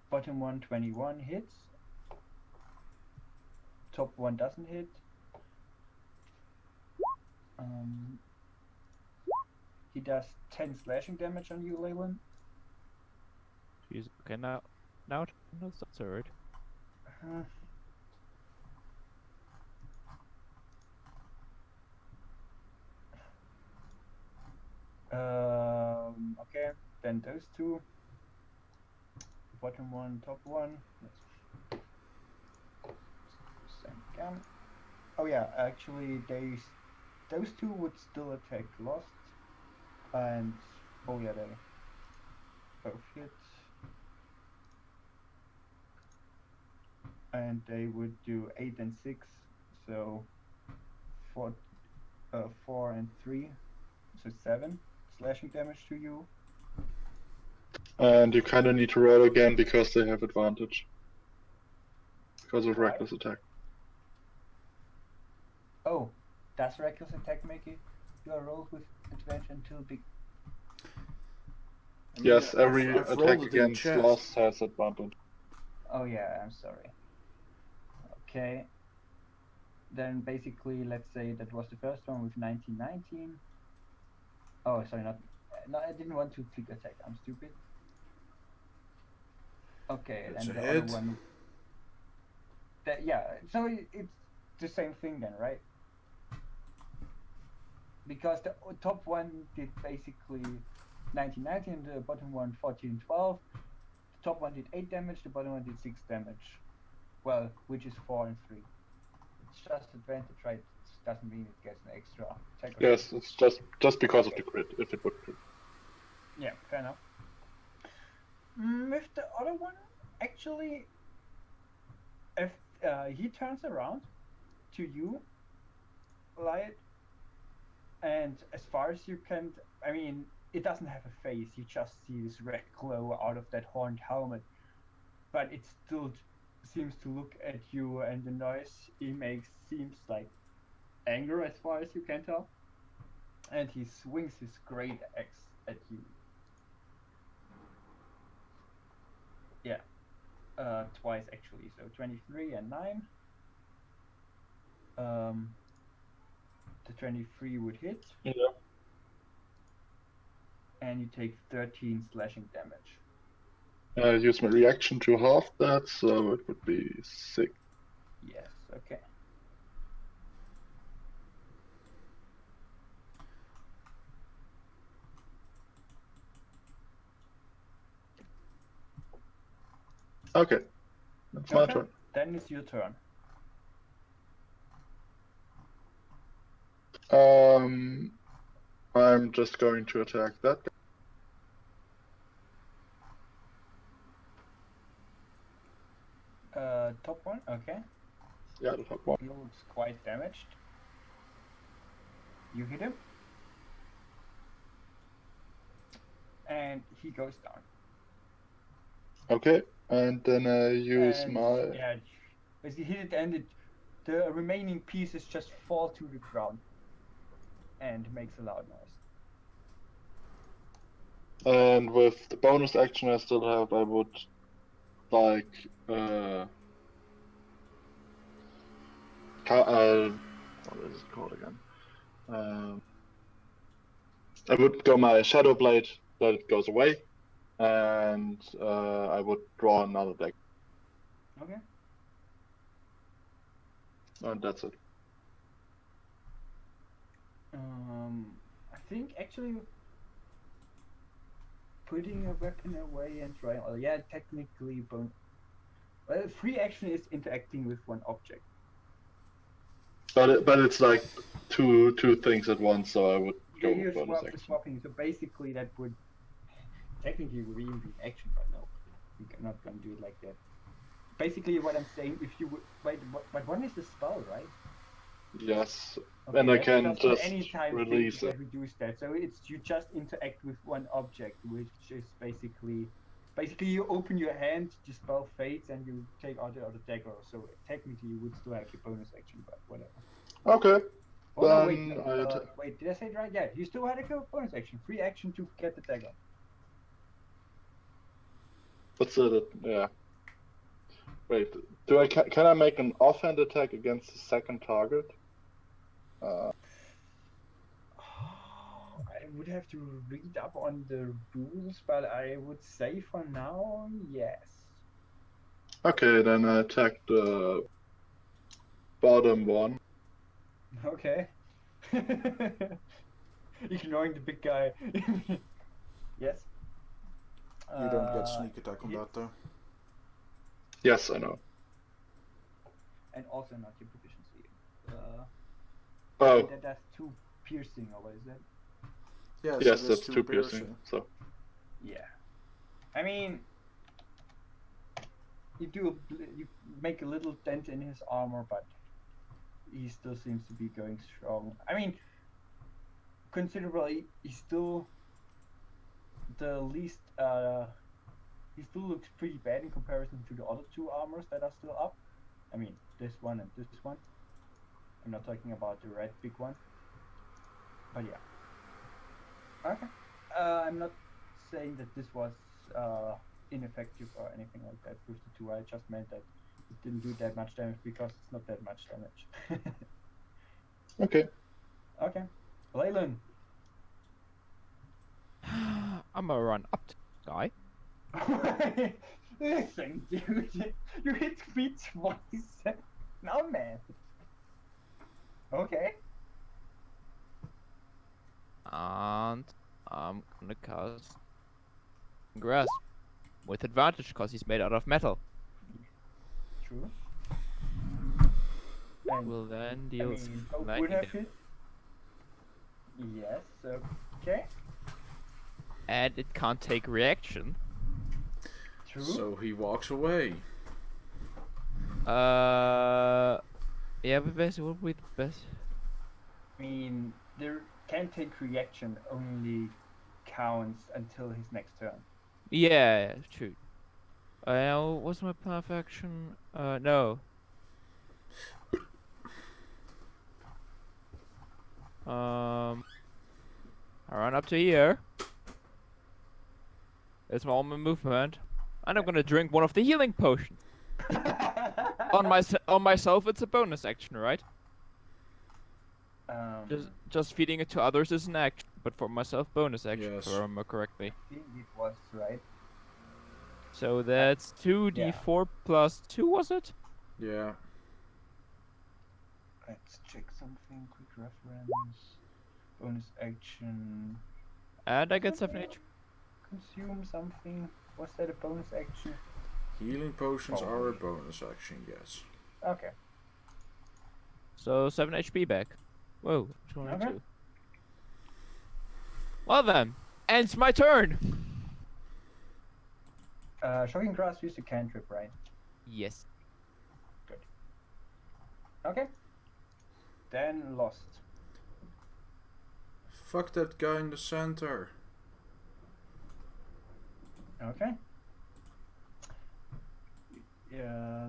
Bottom one, 21 hits. Top one doesn't hit. He does 10 slashing damage on you, Leyland. Jeez. Okay, now that's alright. Okay, then those two. Bottom one, top one. Same again. Oh yeah, actually those two would still attack Lost. And oh yeah, they both hit. And they would do 8 and 6, so 4 and 3, so 7 slashing damage to you. And you kind of need to roll again because they have advantage. because of Why? reckless attack. Oh, does reckless attack make it your rolls with advantage until big? I mean, Yes, every I've attack rolled it in against chat. loss has advantage. Oh yeah, I'm sorry. Okay. Then basically, let's say that was the first one with 1919. Oh, sorry, not. No, I didn't want to click attack. I'm stupid. Okay, It's and a the other hit. one. Yeah, so it's the same thing then, right? Because the top one did basically 1919, and the bottom one 1412. The top one did 8 damage, the bottom one did 6 damage. Well, which is 4 and 3. It's just advantage, right? It doesn't mean it gets an extra attack. Or Yes, it's just because of the crit. If it would crit. yeah, fair enough. With the other one, actually, if he turns around to you, Light, and as far as you can, I mean, it doesn't have a face. You just see this red glow out of that horned helmet, but it still seems to look at you, and the noise he makes seems like anger, as far as you can tell. And he swings his great axe at you. Yeah, twice actually. So 23 and 9. The 23 would hit. Yeah. And you take 13 slashing damage. Use my reaction to half that, so it would be 6. Yes, okay. Okay, that's my turn. Then it's your turn. I'm just going to attack that guy. Top one, okay. Yeah, the top one. He looks quite damaged. You hit him. And he goes down. Okay, and then I use And, my... yeah, as you hit it, and the remaining pieces just fall to the ground. And makes a loud noise. And with the bonus action I still have, I would like what is it called again? I would go my Shadow Blade, that it goes away, and I would draw another deck. Okay. And that's it. I think actually putting a weapon away and trying. Oh yeah, technically, well, free action is interacting with one object. But it's like two things at once, so I would go Yeah, with bonus action. swapping. So basically, that would technically would even be an action, but no, you're not gonna do it like that. Basically, what I'm saying, if you would wait, but one is the spell, right? Yes, Okay, and I that's can an just anytime release thing it. that reduce that. So it's you just interact with one object, which is basically you open your hand, the spell fades, and you take out the other dagger. So technically, you would still have your bonus action, but whatever. Okay. Oh no, Then wait, did I say it right? Yeah, you still had a bonus action, free action to get the dagger. What's it? Yeah. Wait, can I make an offhand attack against the second target? I would have to read up on the rules, but I would say for now, yes. Okay, then I attack the bottom one. Okay. Ignoring the big guy. Yes. You don't get sneak attack on hit. that though. Yes, I know. And also not your proficiency. Oh, That's 2 piercing, or what is that? yes, it is that's 2 piercing. So Yeah. I mean, you make a little dent in his armor, but he still seems to be going strong. I mean, considerably, he's still the least. He still looks pretty bad in comparison to the other 2 armors that are still up, I mean, this one and this one. I'm not talking about the red big one. But yeah. Okay. I'm not saying that this was ineffective or anything like that with the two. I just meant that it didn't do that much damage because it's not that much damage. Okay. Okay. Leyland. I'm gonna run up to the guy. Listen, dude. You hit me twice. No, man. Okay. And I'm gonna cast Grasp with advantage because he's made out of metal. True. And Will then I deal mean, both 90 would have damage. hit. Yes. Okay. And it can't take reaction. True. So he walks away. Yeah, but basically, what would be the best? I mean, there can take reaction only counts until his next turn. Yeah, true. What's my plan of action? No. I run up to here. It's all my movement, and I'm gonna drink one of the healing potions. On myself, it's a bonus action, right? Just feeding it to others is an action, but for myself, bonus action. Yes. If I remember correctly. I think it was right. So that's 2d4 plus 2, was it? Yeah. Let's check something. Quick reference. Bonus action. And I get 7 HP. Consume something. Was that a bonus action? Healing potions Oh. are a bonus action, yes. Okay. So 7 HP back. Whoa, 22. Okay. Well then, ends my turn. Shocking Grasp used a cantrip, right? Yes. Okay. Then lost. Fuck that guy in the center. Okay. Yeah.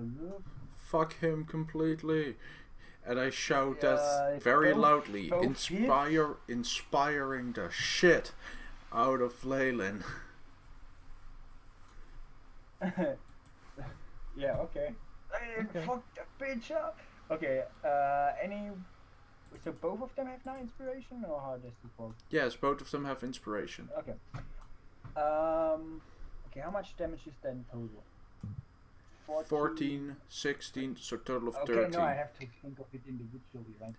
Fuck him completely. And I shout Yeah, that very both- loudly, both hits. inspiring the shit out of Leyland. Yeah. Okay. Okay. Fuck that bitch up. Okay. Any. So both of them have now inspiration, or how does it work? Yes, both of them have inspiration. Okay. Okay. How much damage is that in total? 14, 16, so total of Okay, 13. no, I have to think of it individually, right?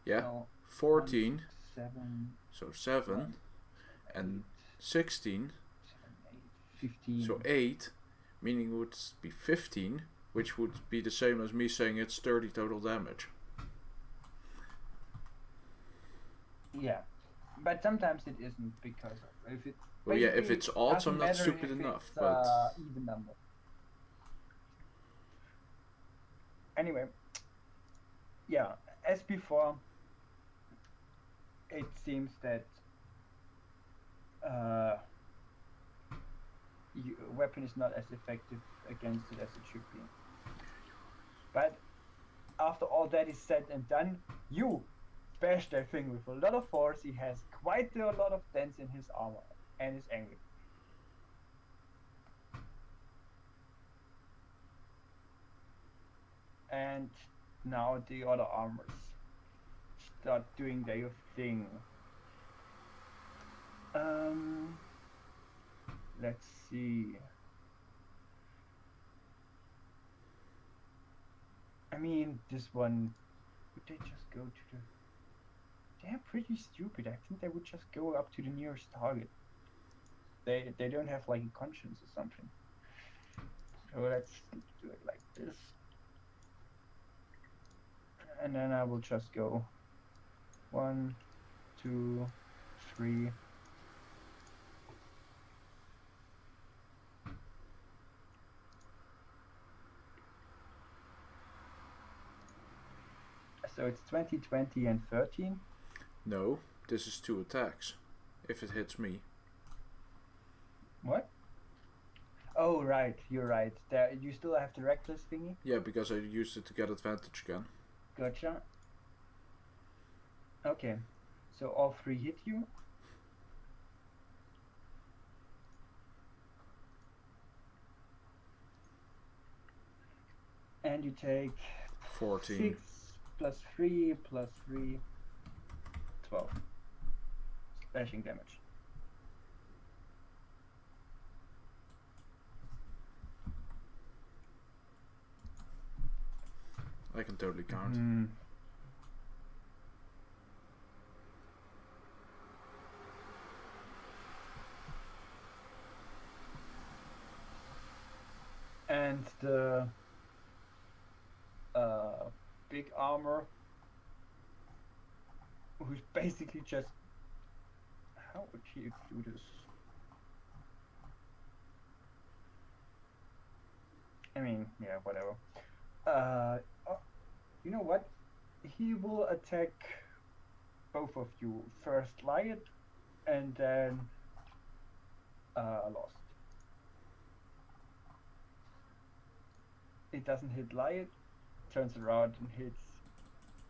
Yeah, So, 14, 7, so 7, and 16, 15. so 8, meaning it would be 15, which would be the same as me saying it's 30 total damage. Yeah, but sometimes it isn't because of, if it. Well, yeah, if basically it's odds, doesn't I'm not matter stupid if enough, it's, but... even number. Anyway, yeah, as before, it seems that weapon is not as effective against it as it should be. But after all that is said and done, you bash that thing with a lot of force. He has quite a lot of dents in his armor and is angry. And now the other armors start doing their thing. Let's see. I mean, this one, would they just go to the... They're pretty stupid. I think they would just go up to the nearest target. They don't have like a conscience or something. So let's do it like this. And then I will just go 1, 2, 3. So it's 20, 20, and 13. No, this is 2 attacks. If it hits me. What? Oh, right, you're right. There, you still have the reckless thingy. Yeah, because I used it to get advantage again. Gotcha. Okay, so all 3 hit you. And you take 14. 6 plus 3 plus 3, 12 slashing damage. I can totally count. Hmm. And the big armor, who's basically just, how would he do this? I mean, yeah, whatever. Oh, you know what? He will attack both of you. First Lion, and then Lost. It doesn't hit Lion, turns around and hits.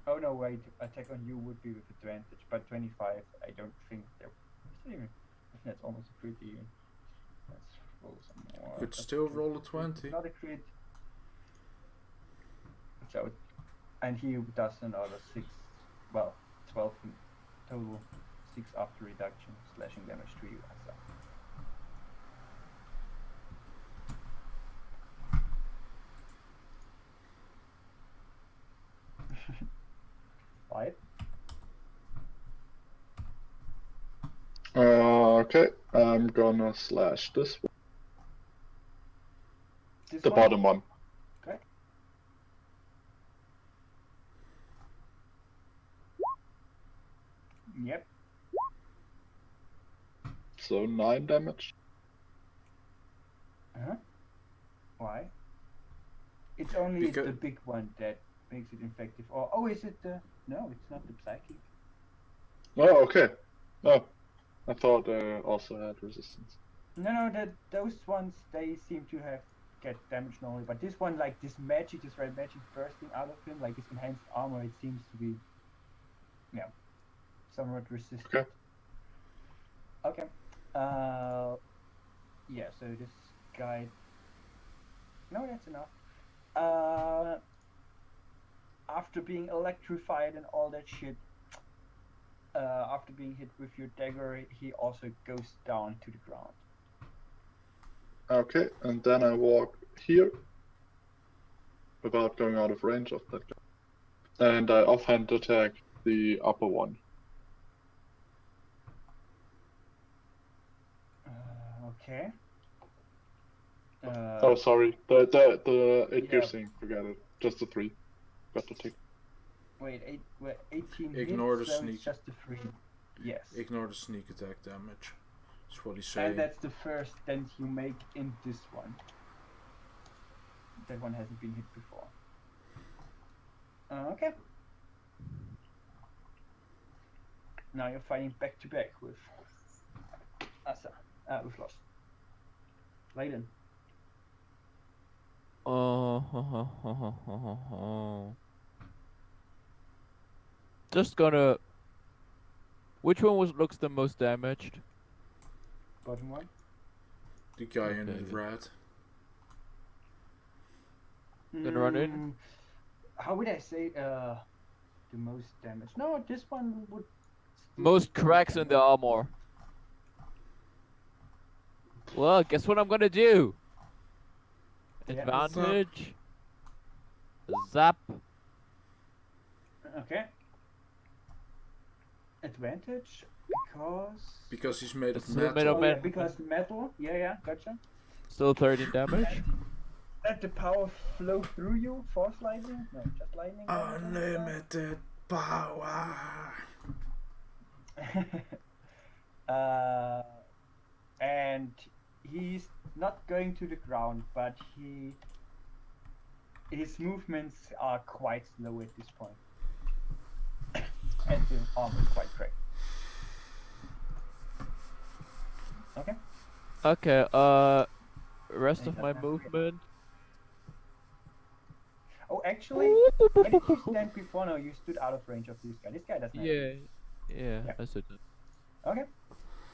Oh no, wait! Attack on you would be with advantage, but 25. I don't think there. Even that's almost a crit. Even. Let's roll some more. Could still roll a 20. Not a crit. So, and he does another 6. Well, 12 in total. 6 after reduction, slashing damage to you. So. Right. Okay, I'm gonna slash this one. This The one? bottom one. Okay. Yep. So 9 damage. Huh? Why? It's only the big one that makes it effective. Or oh, is it the? No, it's not the psychic. Oh, okay. Oh, I thought also had resistance. No, those ones they seem to have get damage normally, but this one, like this magic, this red magic bursting out of him, like his enhanced armor, it seems to be, yeah, somewhat resistant. Okay. Okay. Yeah. So this guy. No, that's enough. After being electrified and all that shit, after being hit with your dagger, he also goes down to the ground. Okay, and then I walk here without going out of range of that guy. And I offhand attack the upper one. Okay. Oh, sorry. The 8 yeah. piercing, forget it. Just the 3. Got to take. Wait, 18 Ignore hits, the so sneak. it's just the 3. Yes. Ignore the sneak attack damage. That's what he's saying. And that's the first dent you make in this one. That one hasn't been hit before. Okay. Now you're fighting back to back with Asa. With Lost. Layden. Just gonna. Which one looks the most damaged? Bottom one. The guy in Okay. red. Gonna run in? How would I say the most damage? No, this one would. Most cracks in the armor. Well, guess what I'm gonna do? Yeah. Advantage. Zap. Okay. Advantage Because he's made of It's still metal. made of Oh, yeah, metal. because metal. Yeah, gotcha. Still 13 damage. Let the power flow through you. Force lightning? No, just lightning. Unlimited power. And he's not going to the ground, but his movements are quite slow at this point. And the armor is quite cracked. Okay. Okay, rest And of he my doesn't have movement. Oh, actually, where did you stand before? No, you stood out of range of this guy. This guy doesn't have Yeah, yeah, Yeah. I said that. Okay.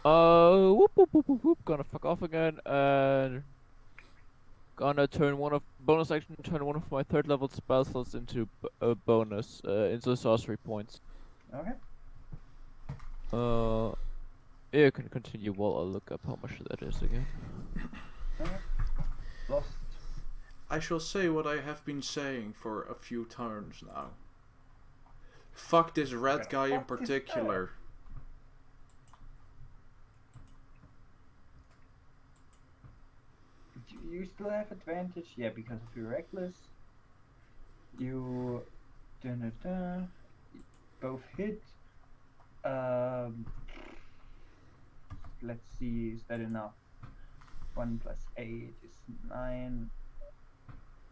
Whoop, whoop, whoop, whoop, whoop. Gonna fuck off again, and gonna turn one of bonus action. Turn one of my third level spell slots into a bonus, into sorcery points. Okay. Yeah, you can continue while I look up how much that is again. Okay. Lost. I shall say what I have been saying for a few turns now. Fuck this red guy in Fuck this particular. You still have advantage, yeah, because of your reckless. You both hit. Let's see, is that enough? 1 plus 8 is 9.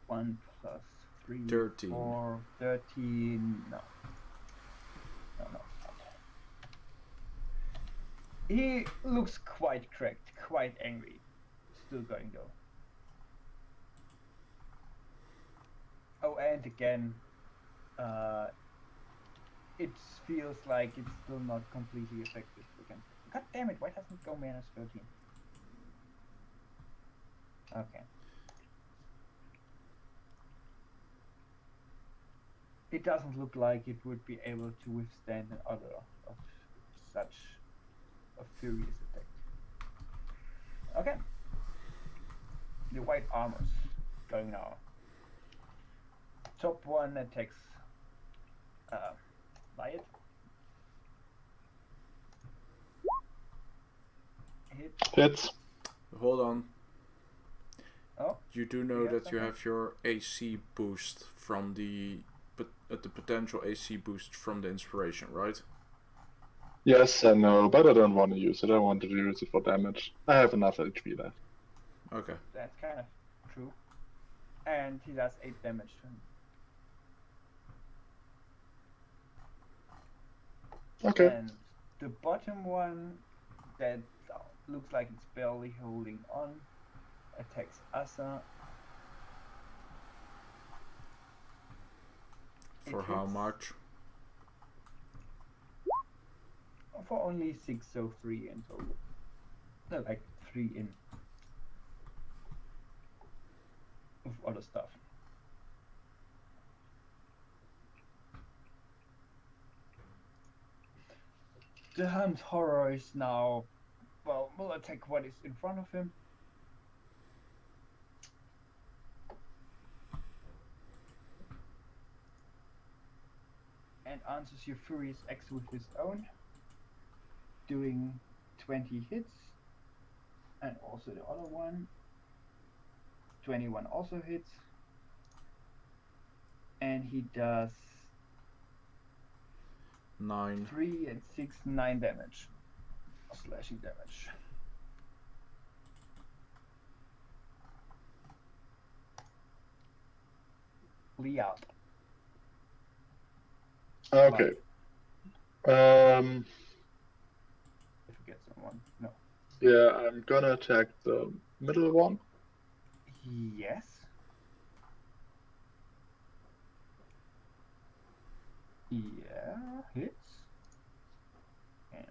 1 plus 3 13. 4, 13. No. No, no. He looks quite cracked, quite angry. Still going though. Oh, and again, it feels like it's still not completely effective against it. God damn it, why doesn't it go minus 13? Okay. It doesn't look like it would be able to withstand another of such a furious attack. Okay. The white armors going now. Top one attacks Riot. Hit. Hits. Hold on. Oh, You do know Yeah, that you okay. have your AC boost from the potential AC boost from the inspiration, right? Yes, I know, but I don't want to use it. I want to use it for damage. I have enough HP left. Okay. that's kind of true. And he does 8 damage to him. Okay. And the bottom one that looks like it's barely holding on attacks Asa. For It how hits much? For only 6, so 3 in total. No, like 3 in. Of other stuff. The Hunt Horror is now, well, will attack what is in front of him. And answers your Furious X with his own, doing 20 hits. And also the other one. 21 also hits. And he does 9. 3 and 6, 9 damage. Slashing damage. Liat. Okay. I forget someone. No. Yeah, I'm gonna attack the middle one. Yes. Yeah, hits. And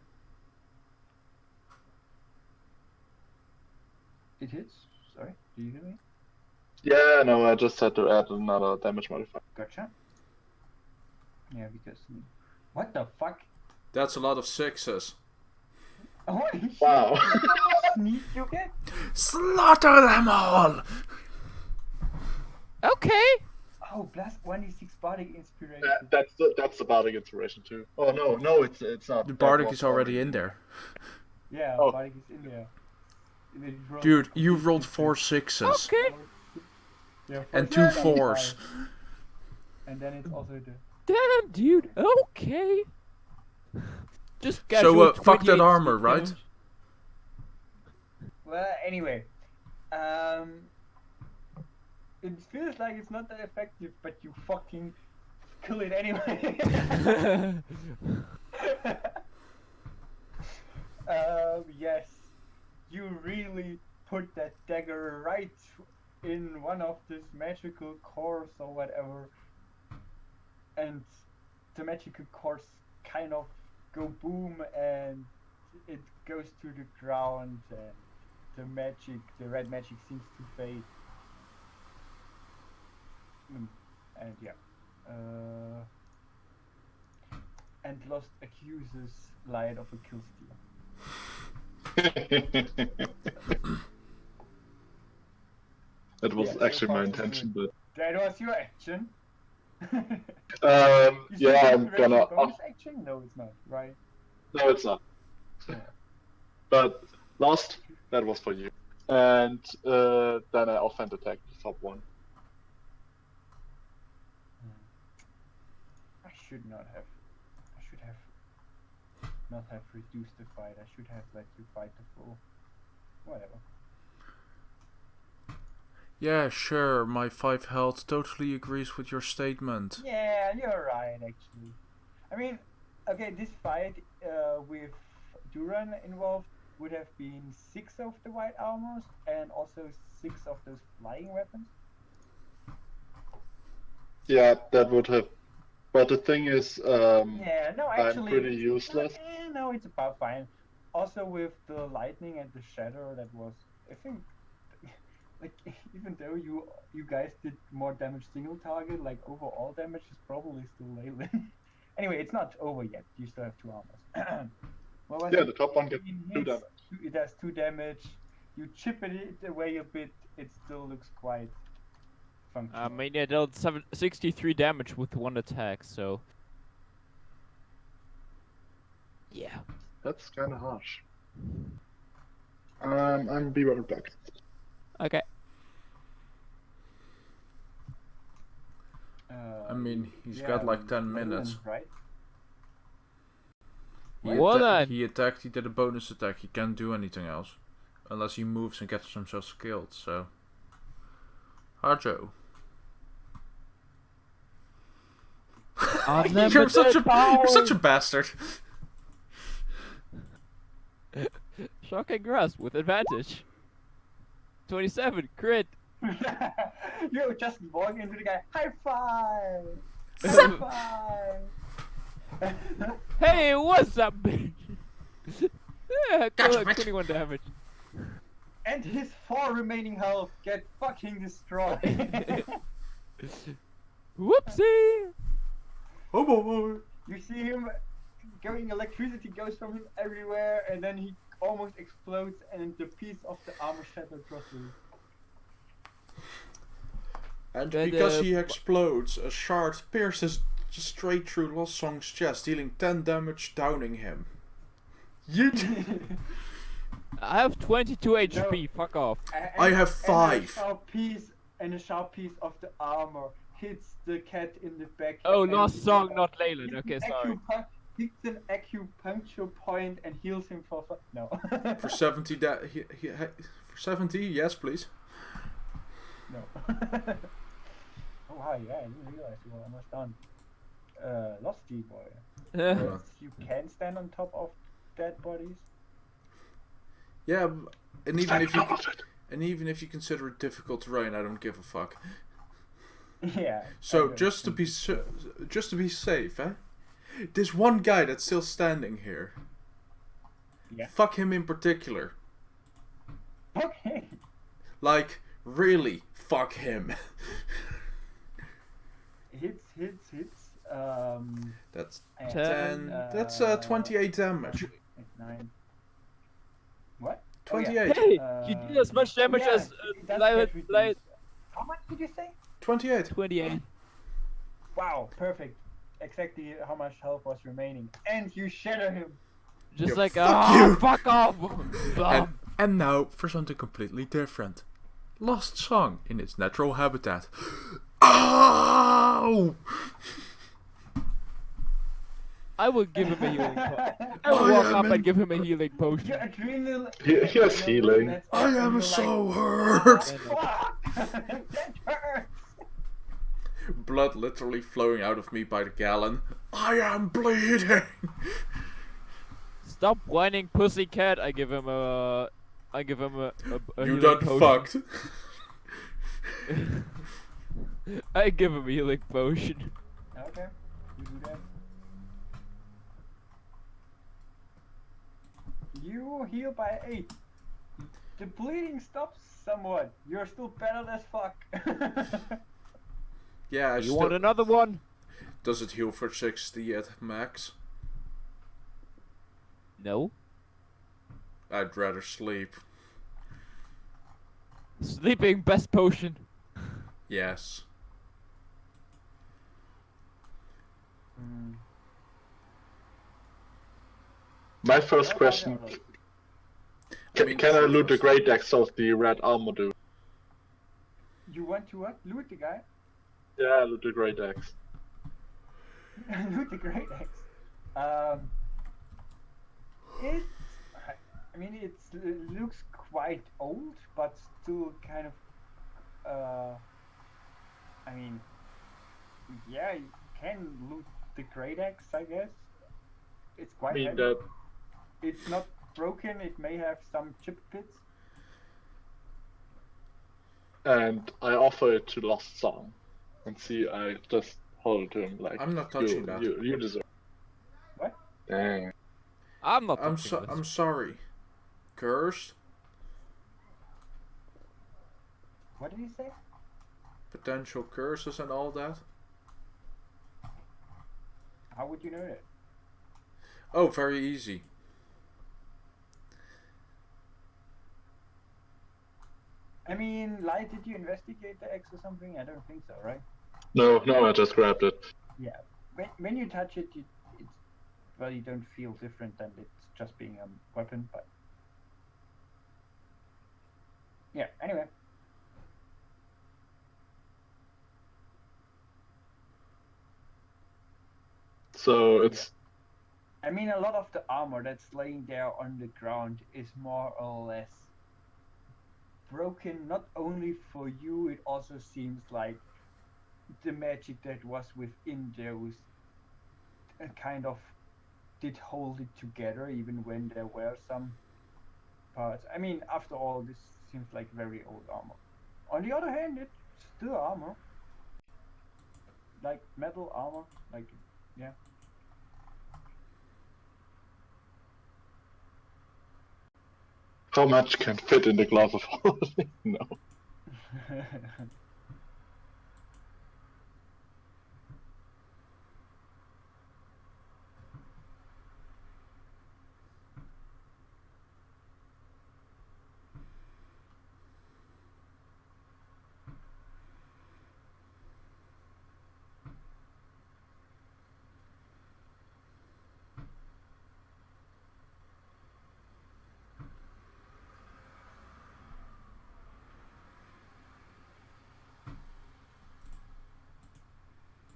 it hits. Sorry, do you hear me? Yeah, no, I just had to add another damage modifier. Gotcha. Yeah, because what the fuck? That's a lot of 6s. Holy shit! Wow. How much sneak you get? Slaughter them all! Okay. Oh, plus 1d6 bardic inspiration. That's the bardic inspiration too. Oh no, it's not. The That bardic was is already in there. Yeah, Oh. bardic is in there. And then it rolls Dude, you complete rolled 4 success. 6s. Okay. Yeah, And four 2 success. 4s. And then it's also the Damn, dude. Okay. Just So, casual fuck that 28 armor, sneak right? damage. Well, anyway, it feels like it's not that effective, but you fucking kill it anyway. Yes, you really put that dagger right in one of these magical cores or whatever, and the magical cores kind of go boom and it goes to the ground, and the red magic seems to fade. And yeah. And Lost accuses Light of a kill steal. That was Yeah, so actually my far so intention, good. That was your action. but You yeah, said I'm it's gonna. bonus action? No, it's not, right? No, it's not. Yeah. But Lost, that was for you. And then I offhand attack the top one. I should have not have reduced the fight. I should have let you fight the full. Whatever. Yeah, sure, my 5 health totally agrees with your statement. Yeah, you're right, actually. I mean, okay, this fight with Duran involved would have been 6 of the white armors and also 6 of those flying weapons. Yeah, that would have. But the thing is, Yeah, no, I'm actually, pretty useless. No, it's about fine. Also, with the lightning and the shadow, that was, I think, like even though you guys did more damage single target, like overall damage is probably still Leyland. Anyway, it's not over yet. You still have 2 armors. What was Yeah, it? the top one gets 15 2 hits, damage. It does 2 damage. You chip it away a bit. It still looks quite functional. I mean, yeah, dealt 63 damage with 1 attack, so. Yeah. That's kind of harsh. I'm be right back. Okay. I mean, he's yeah, got like 10 Leyland, minutes. right? What then? He attacked, he did a bonus attack, he can't do anything else. Unless he moves and gets himself killed, so. Harjo. You're such a bastard. Shocking grasp with advantage. 27 crit. You just walk into the guy. High five! High five! Hey, what's up, bitch? Yeah, Gotcha, bitch. 21 damage. And his 4 remaining health get fucking destroyed. Whoopsie! Oh boy. You see him going, electricity goes from him everywhere, and then he almost explodes, and the piece of the armor shattered across the roof. And But, because he explodes, a shard pierces straight through Lost Song's chest, dealing 10 damage, downing him. Yeet! I have 22 HP, fuck off. I have 5. And a sharp piece of the armor hits the cat in the back. Oh, and Lost Song, not Leyland. hits Okay, an sorry. hits an acupuncture point and heals him for no. For 70 for 70, yes please. No. Oh wow, yeah, I didn't realize you were almost done. Losty boy. Yeah. You can stand on top of dead bodies. Yeah, and even if you consider it difficult terrain, I don't give a fuck. Yeah. So just to be safe, eh? This one guy that's still standing here. Yeah. Fuck him in particular. Okay. Like, really, fuck him. Hits. That's 10. 10. That's 28 damage. 9. What? 28. Hey, you did as much damage Yeah, as it does Leyland. get reduced. How much did you say? 28. 28. Wow, perfect. Exactly how much health was remaining. And you shatter him. Just Yeah, like, fuck you. fuck off! And now for something completely different. Lost Song in its natural habitat. Ow! I will give him a healing potion. I will walk up and give him a healing potion. Your adrenal. He has healing. That's I and am you're so like, hurt! Fuck! That hurts! Blood literally flowing out of me by the gallon. I am bleeding! Stop whining, pussycat. I give him a I give him a You healing done potion. fucked. I give him a healing potion. Okay, you do that. You heal by 8. The bleeding stops somewhat. You're still battered as fuck. Yeah, I You still... want another one? Does it heal for 60 at max? No. I'd rather sleep. Sleeping best potion. Yes. Hmm. My first What about question: the others? I mean, can I loot the great axe of the red armor dude? You want to what? Loot the guy? Yeah, loot the great axe. Loot the great axe. It. I mean, it looks quite old, but still kind of. I mean, yeah, you can loot the great axe, I guess. It's I quite mean heavy. that. It's not broken. It may have some chip bits. And I offer it to Lost Song, and see. I just hold it to him like. I'm not touching that. You deserve. What? Dang. I'm not I'm touching this. I'm sorry. Cursed? What did he say? Potential curses and all that? How would you know that? Oh, very easy. I mean, Light, did you investigate the X or something? I don't think so, right? No, I just grabbed it. Yeah. When you touch it, it's well, you don't feel different than it's just being a weapon, but yeah. Anyway, So it's I mean, a lot of the armor that's laying there on the ground is more or less broken. Not only for you, it also seems like the magic that was within those kind of did hold it together, even when there were some parts. I mean, after all, this seems like very old armor. On the other hand, it's still armor, like metal armor, like yeah. how much can fit in the glove of all? No.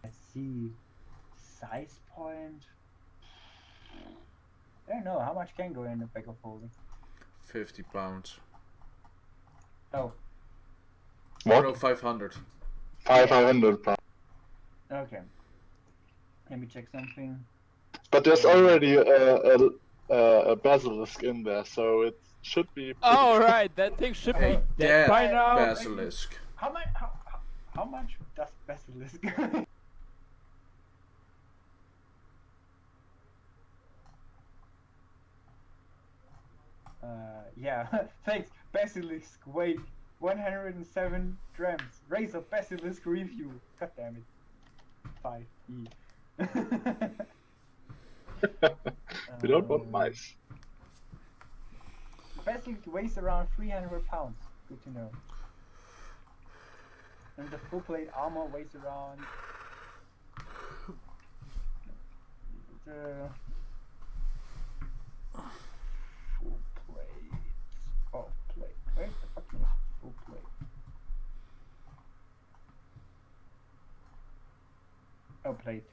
Let's see, size point. I don't know how much can go in the bag of holding. 50 pounds. Oh, What? No, 500. 500 pounds. okay. Let me check something. But there's already a basilisk in there, so it should be. Oh right, that thing should be A dead dead by now. basilisk. How much? How much does basilisk? Yeah. Thanks, basilisk. Weight 107 grams. Razor basilisk review. God damn it. 5E. We don't want mice. Basilisk weighs around 300 pounds. Good to know. And the full plate armor weighs around. The full plate. Oh, plate. Where's the fucking full plate? Oh, plate.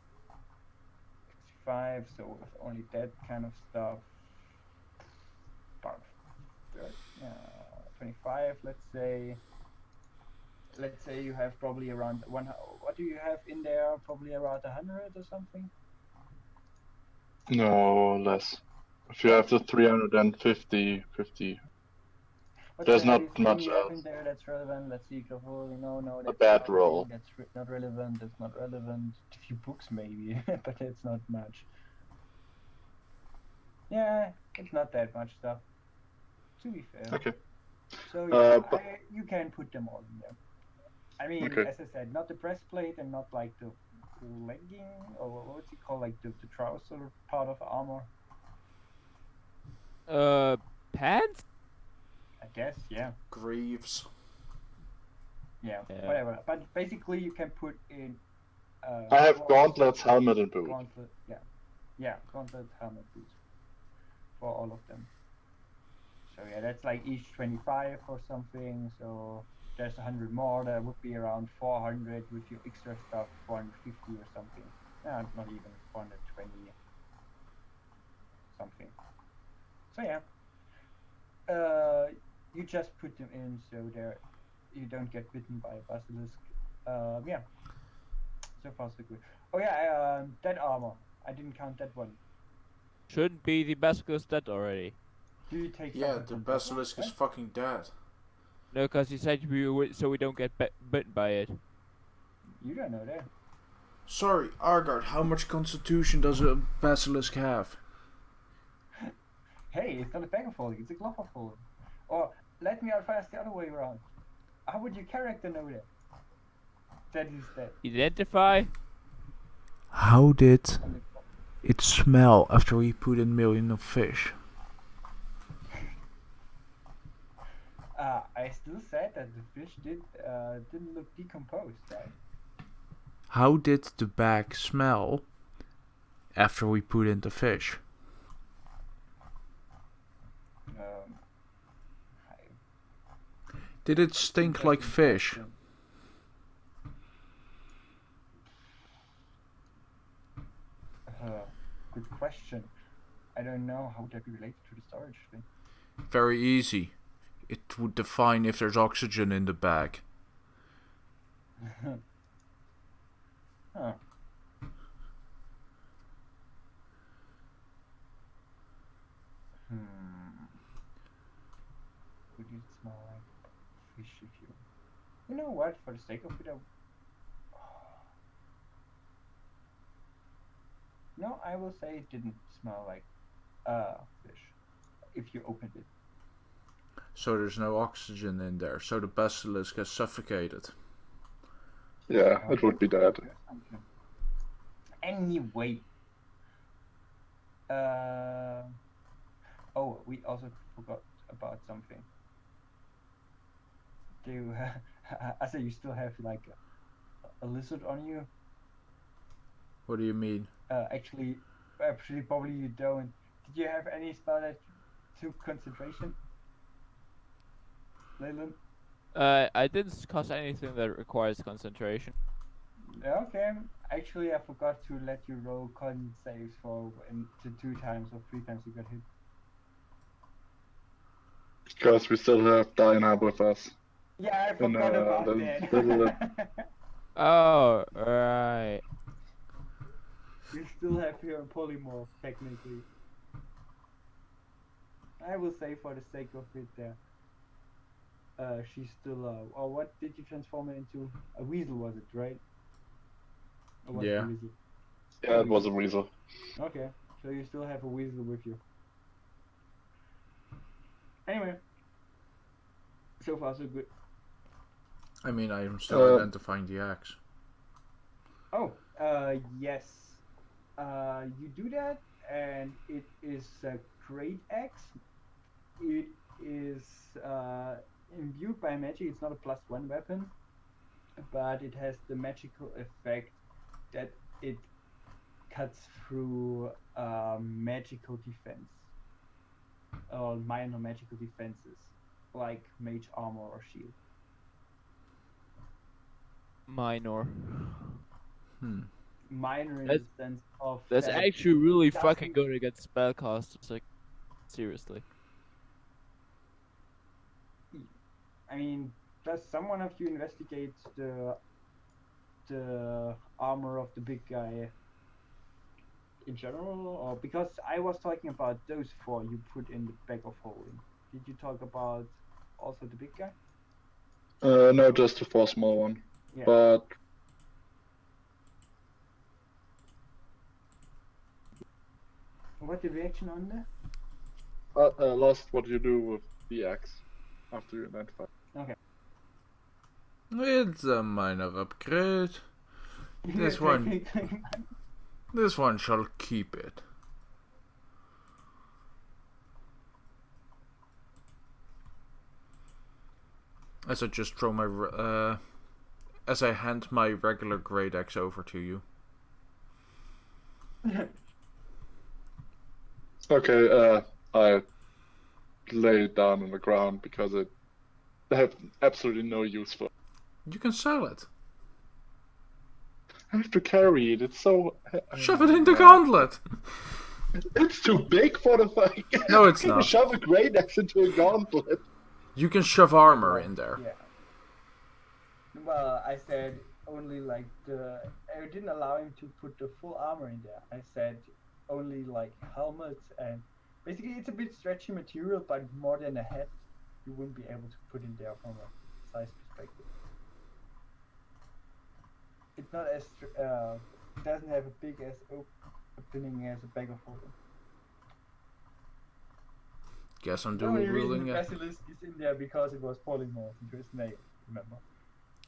65, so with only that kind of stuff. About 25, let's say. Let's say you have probably around one. What do you have in there? Probably around 100 or something. No, less. If you have the 350, 50. What's There's the not heaviest thing much you have in else. there that's relevant? Let's see, glove rolling. No, A that's bad nothing. roll. That's not relevant. That's not relevant. A few books maybe, but that's not much. Yeah, it's not that much stuff. To be fair. Okay. So yeah, But you can put them all in there. I mean, Okay. as I said, not the breastplate and not like the legging or what's it called, like the trouser part of armor. Pants? I guess, yeah, Greaves. yeah, Yeah. whatever. But basically, you can put in. I have gloves, gauntlets, helmet, and boot. Gauntlet, yeah, gauntlet, helmet, boots for all of them. So yeah, that's like each 25 or something. So there's 100 more. That would be around 400 with your extra stuff, 450 or something. Not even 420 something. So yeah, you just put them in so you don't get bitten by a basilisk. Yeah, so far so good. Oh yeah, that armor. I didn't count that one. Shouldn't be the basilisk dead already. Do you take Yeah, something the from that one? basilisk is What? fucking dead. No, because you said so we don't get bitten by it. You don't know that. Sorry, Argard, how much constitution does a basilisk have? Hey, it's not a bag of holding, it's a glove of holding. Or let me advise the other way around. How would your character know that? That is that. Identify? How did on the- it smell after we put in million of fish? I still said that the fish didn't look decomposed, right? How did the bag smell after we put in the fish? Did it stink like fish? Question. Good question. I don't know how would that be related to the storage thing. Very easy. It would define if there's oxygen in the bag. Huh. Would it smell like fish if you... You know what? For the sake of it, no, I will say it didn't smell like fish if you opened it. So there's no oxygen in there. So the basilisk has suffocated. Yeah, it would be dead. Anyway. Oh, we also forgot about something. Do you, Asa, you still have like a lizard on you? What do you mean? Actually, probably you don't. Did you have any spell that took concentration? Leyland? I didn't cast anything that requires concentration. Okay. Actually, I forgot to let you roll con saves for to 2 times or 3 times you got hit. Because we still have Diana with us. Yeah, I forgot about that. Oh, right. We still have here a polymorph, technically. I will say for the sake of it, she's still, or what did you transform it into? A weasel, was it, right? Or was it Yeah. a weasel? Yeah, it was a weasel. Okay, so you still have a weasel with you. Anyway, so far so good. I mean, I am still Uh, identifying the axe. Oh, yes. You do that, and it is a great axe. It is imbued by magic. It's not a +1 weapon, but it has the magical effect that it cuts through magical defense or minor magical defenses, like mage armor or shield. Minor. Minor in That's- the sense of That's that actually really doesn't- fucking good against spellcasters. Like, seriously. I mean, does someone of you investigate the armor of the big guy in general, or because I was talking about those 4 you put in the bag of holding? Did you talk about also the big guy? No, just a 4 small one. Yeah. But What's the reaction on there? Lost, what do you do with the axe after you identify? Okay. It's a minor upgrade. This Yeah, one- technically. This one shall keep it. As I just throw my as I hand my regular great axe over to you. Okay, I lay it down on the ground because I have absolutely no use for it. You can sell it. I have to carry it, it's so... Shove it in the gauntlet. It's too big for the fight. No, it's Can you not. shove a great axe into a gauntlet? You can shove armor in there. Yeah. Well, I said only like I didn't allow him to put the full armor in there. I said only like helmets and basically it's a bit stretchy material, but more than a hat you wouldn't be able to put in there from a size perspective. It's not as it doesn't have a big as opening as a bag of holding. Guess I'm The only dual reason wielding the it. basilisk is in there because it was polymorphed into his name. Remember?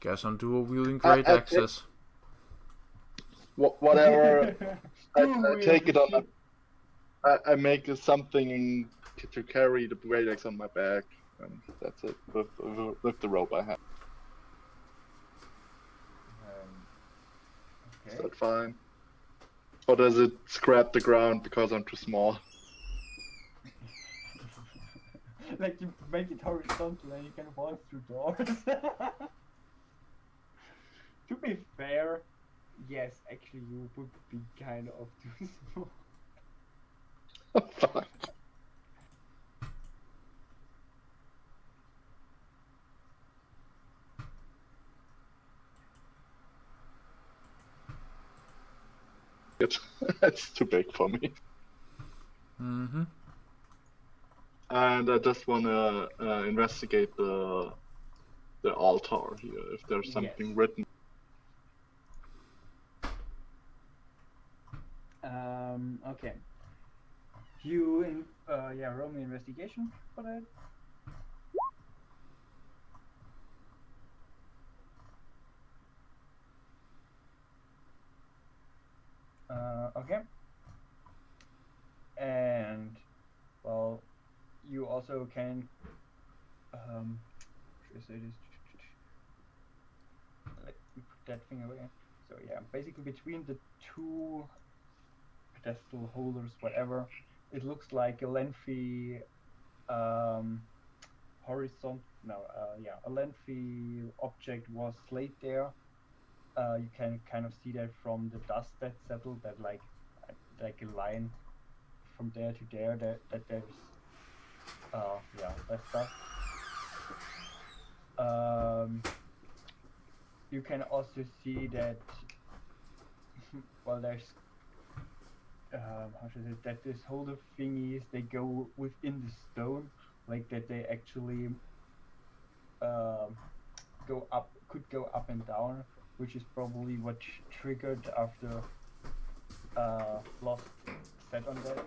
Guess I'm dual wielding great I- axes. Whatever. I Ooh, take it on shit. I make something to carry the great axe on my back, and that's it. With the rope I have. Is Okay. that fine? Or does it scrap the ground because I'm too small? Like you make it horizontal and you can walk through doors. To be fair, yes, actually you would be kind of too small. Fine. It's too big for me. Mm-hmm. And I just wanna investigate the altar here, if there's something Yes. written. Okay. You roll me investigation for that. Okay. And well, you also can should I say this? Let me put that thing away. So yeah, basically between the two pedestal holders, whatever, it looks like a lengthy a lengthy object was laid there. You can kind of see that from the dust that settled, that like a line from there to there, that there's that stuff. You can also see that well, there's how should I say, that this holder thingies, they go within the stone, like that they actually could go up and down, which is probably what triggered after Lost set on that.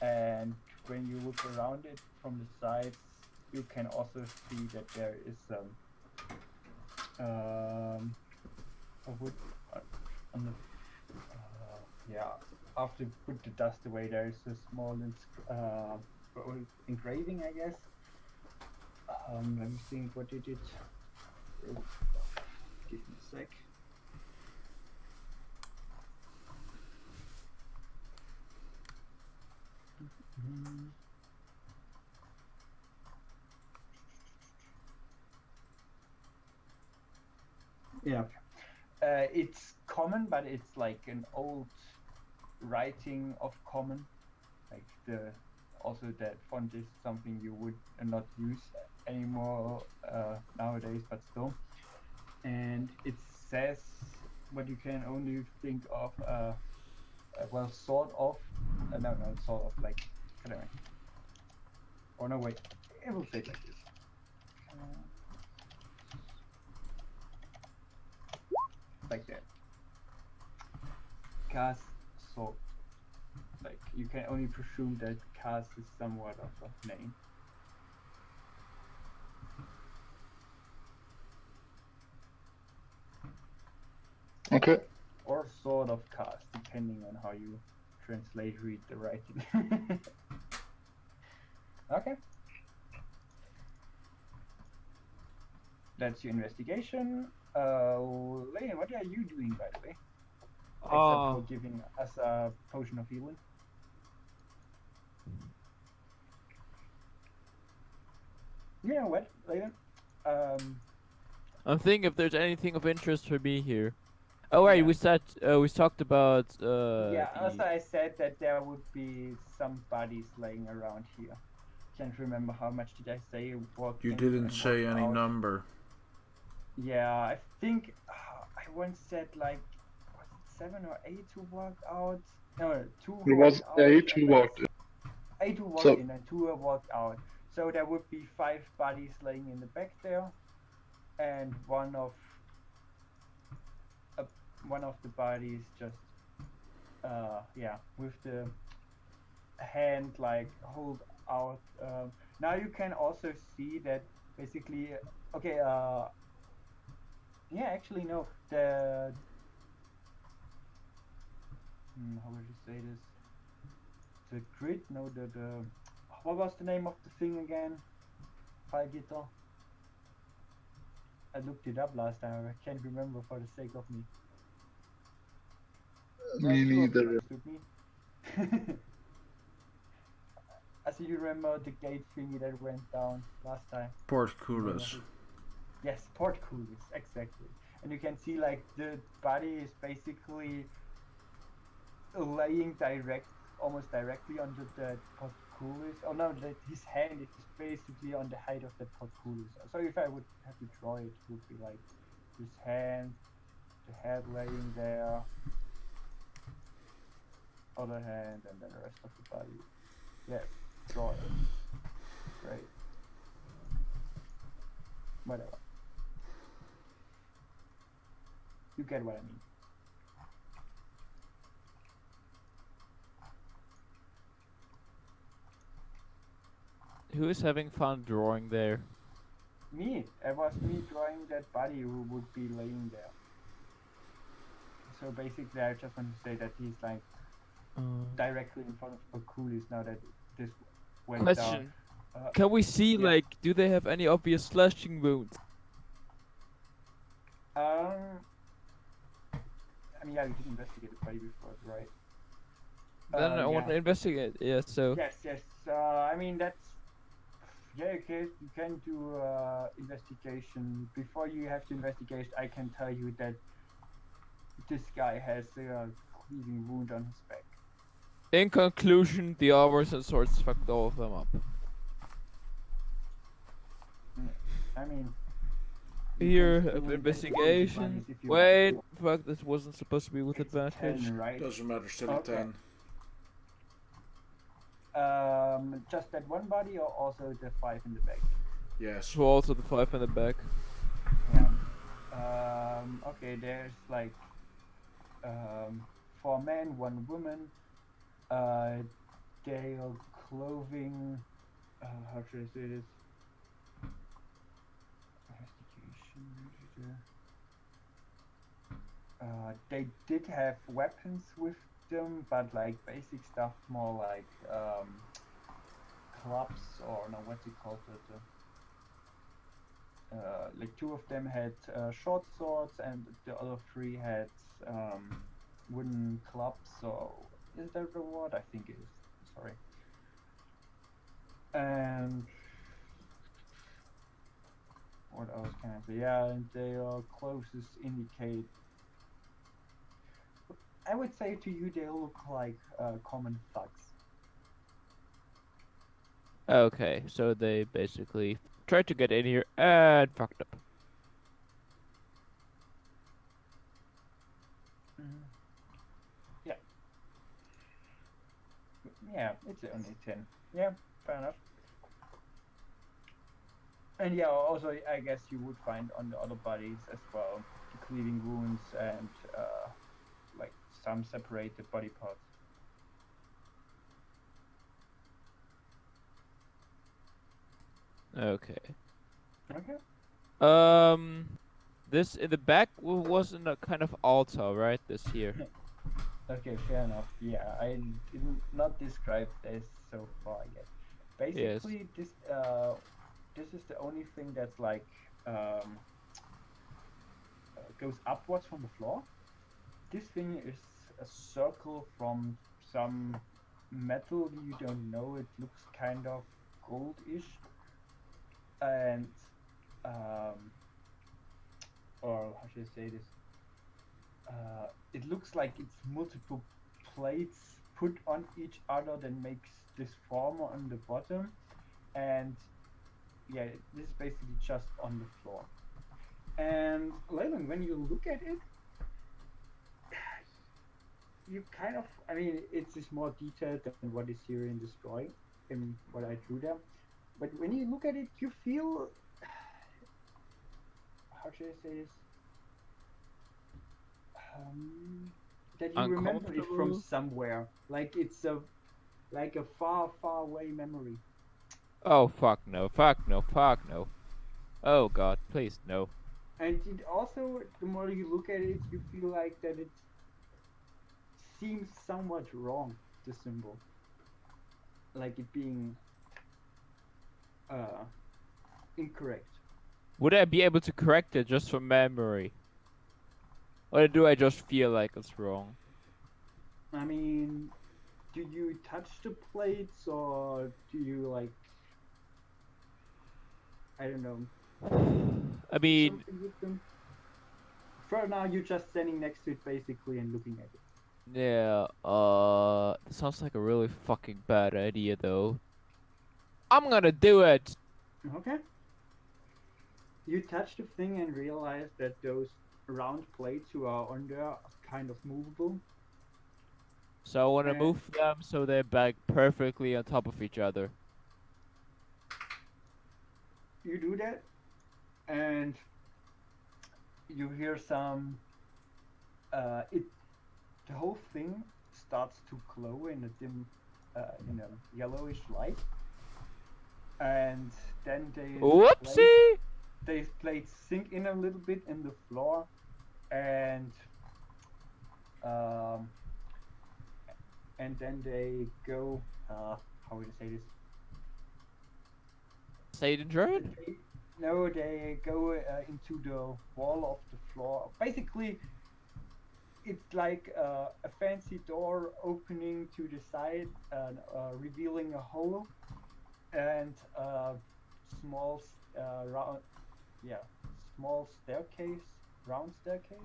And when you look around it from the sides, you can also see that there is a wood on the after you put the dust away, there is a small engraving, I guess. Let me think what it is. Give me a sec. Yeah. It's common, but it's like an old writing of common. Like also that font is something you would not use anymore nowadays, but still. And it says what you can only think of, sort of, like, oh no, wait. it will say it like this. Like that. Cast so like you can only presume that cast is somewhat of a name. Okay. Or sort of cast, depending on how you read the writing. Okay. That's your investigation. Lane, what are you doing, by the way? Except for giving us a potion of healing. You know what, Lane? I'm thinking if there's anything of interest for me here. Oh right, Yeah. we talked about Yeah, the also I said that there would be some bodies laying around here. Can't remember how much did I say walk You in didn't and say walk any out. number. Yeah, I think I once said like was it 7 or 8 who walked out? No, 2 It who was walked out. 8 And who then walked in. 8 who walked So in and 2 who walked out. So there would be 5 bodies laying in the back there, and one of the bodies just yeah, with the hand like hold out. Now you can also see that basically okay yeah, actually no, the how would you say this, the grid, no, the what was the name of the thing again, Fallgitter? I looked it up last time, I can't remember for the sake of me. me Two of you neither. understood me. I see you remember the gate thingy that went down last time. Portcullis. Yes, portcullis, exactly. And you can see like the body is basically laying almost directly under the portcullis. Oh no, his hand is basically on the height of the portcullis. So if I would have to draw it, it would be like his hand, the head laying there, other hand, and then the rest of the body. Yeah, draw it. Great. Whatever. You get what I mean. who is having fun drawing there? Me. It was me drawing that body who would be laying there. So basically, I just want to say that he's like directly in front of Portcullis now that this went Question: down. Can we see yeah. like, do they have any obvious slashing wounds? I mean, yeah, you did investigate the body before, right? Then I want to yeah. investigate. Yeah, so. Yes. I mean, that's yeah. Okay, you can do investigation. Before you have to investigate, I can tell you that this guy has a cleaving wound on his back. In conclusion, the armors and swords fucked all of them up. I mean, Here of investigation. Wait, fuck, this wasn't supposed to be with advantage. 10, right? Doesn't matter, still Okay. 10. Just that one body, or also the 5 in the back? Yes. So also the 5 in the back. Yeah. Okay, there's like 4 men, 1 woman. Their clothing. How should I say this? Investigation. They did have weapons with them, but like basic stuff, more like clubs, or no, what's it called? Like 2 of them had short swords, and the other 3 had wooden clubs. So is that the word? I think it is. Sorry. And what else can I say? Yeah, and their clothes indicate. I would say to you, they look like common thugs. Okay, so they basically tried to get in here and fucked up. Yeah. Yeah, it's only 10. Yeah, fair enough. And yeah, also I guess you would find on the other bodies as well, cleaving wounds and like some separated body parts. Okay. Okay. This in the back wasn't a kind of altar, right? This here. Okay, fair enough. Yeah, I did not describe this so far yet. Yes. Basically, this is the only thing that's like goes upwards from the floor. This thing is a circle from some metal you don't know. It looks kind of goldish, and or how should I say this? It looks like it's multiple plates put on each other that makes this form on the bottom, and yeah, this is basically just on the floor. And Leyland, when you look at it, you kind of, I mean, it's just more detailed than what is here in this drawing, in what I drew there. But when you look at it, you feel, how should I say this? That you remember it from Uncomfortable? somewhere, like it's a far, far away memory. Oh fuck no! Fuck no! Fuck no! Oh god! Please no! And it also, the more you look at it, you feel like that it seems somewhat wrong, the symbol. Like it being incorrect. Would I be able to correct it just from memory? Or do I just feel like it's wrong? I mean, do you touch the plates or do you like, I don't know, I do mean, something with them? For now, you're just standing next to it basically and looking at it. yeah, this sounds like a really fucking bad idea though. I'm gonna do it! Okay. You touch the thing and realize that those round plates who are on there are kind of movable. So I wanna And move them so they're back perfectly on top of each other. you do that, and you hear some. The whole thing starts to glow in a dim, in a yellowish light, and then Whoopsie! these plates sink in a little bit in the floor, and um, then they go. How would I say this? Say it in German? No, they go into the wall of the floor. Basically, it's like a fancy door opening to the side, and revealing a hole and a small, round, small staircase, round staircase.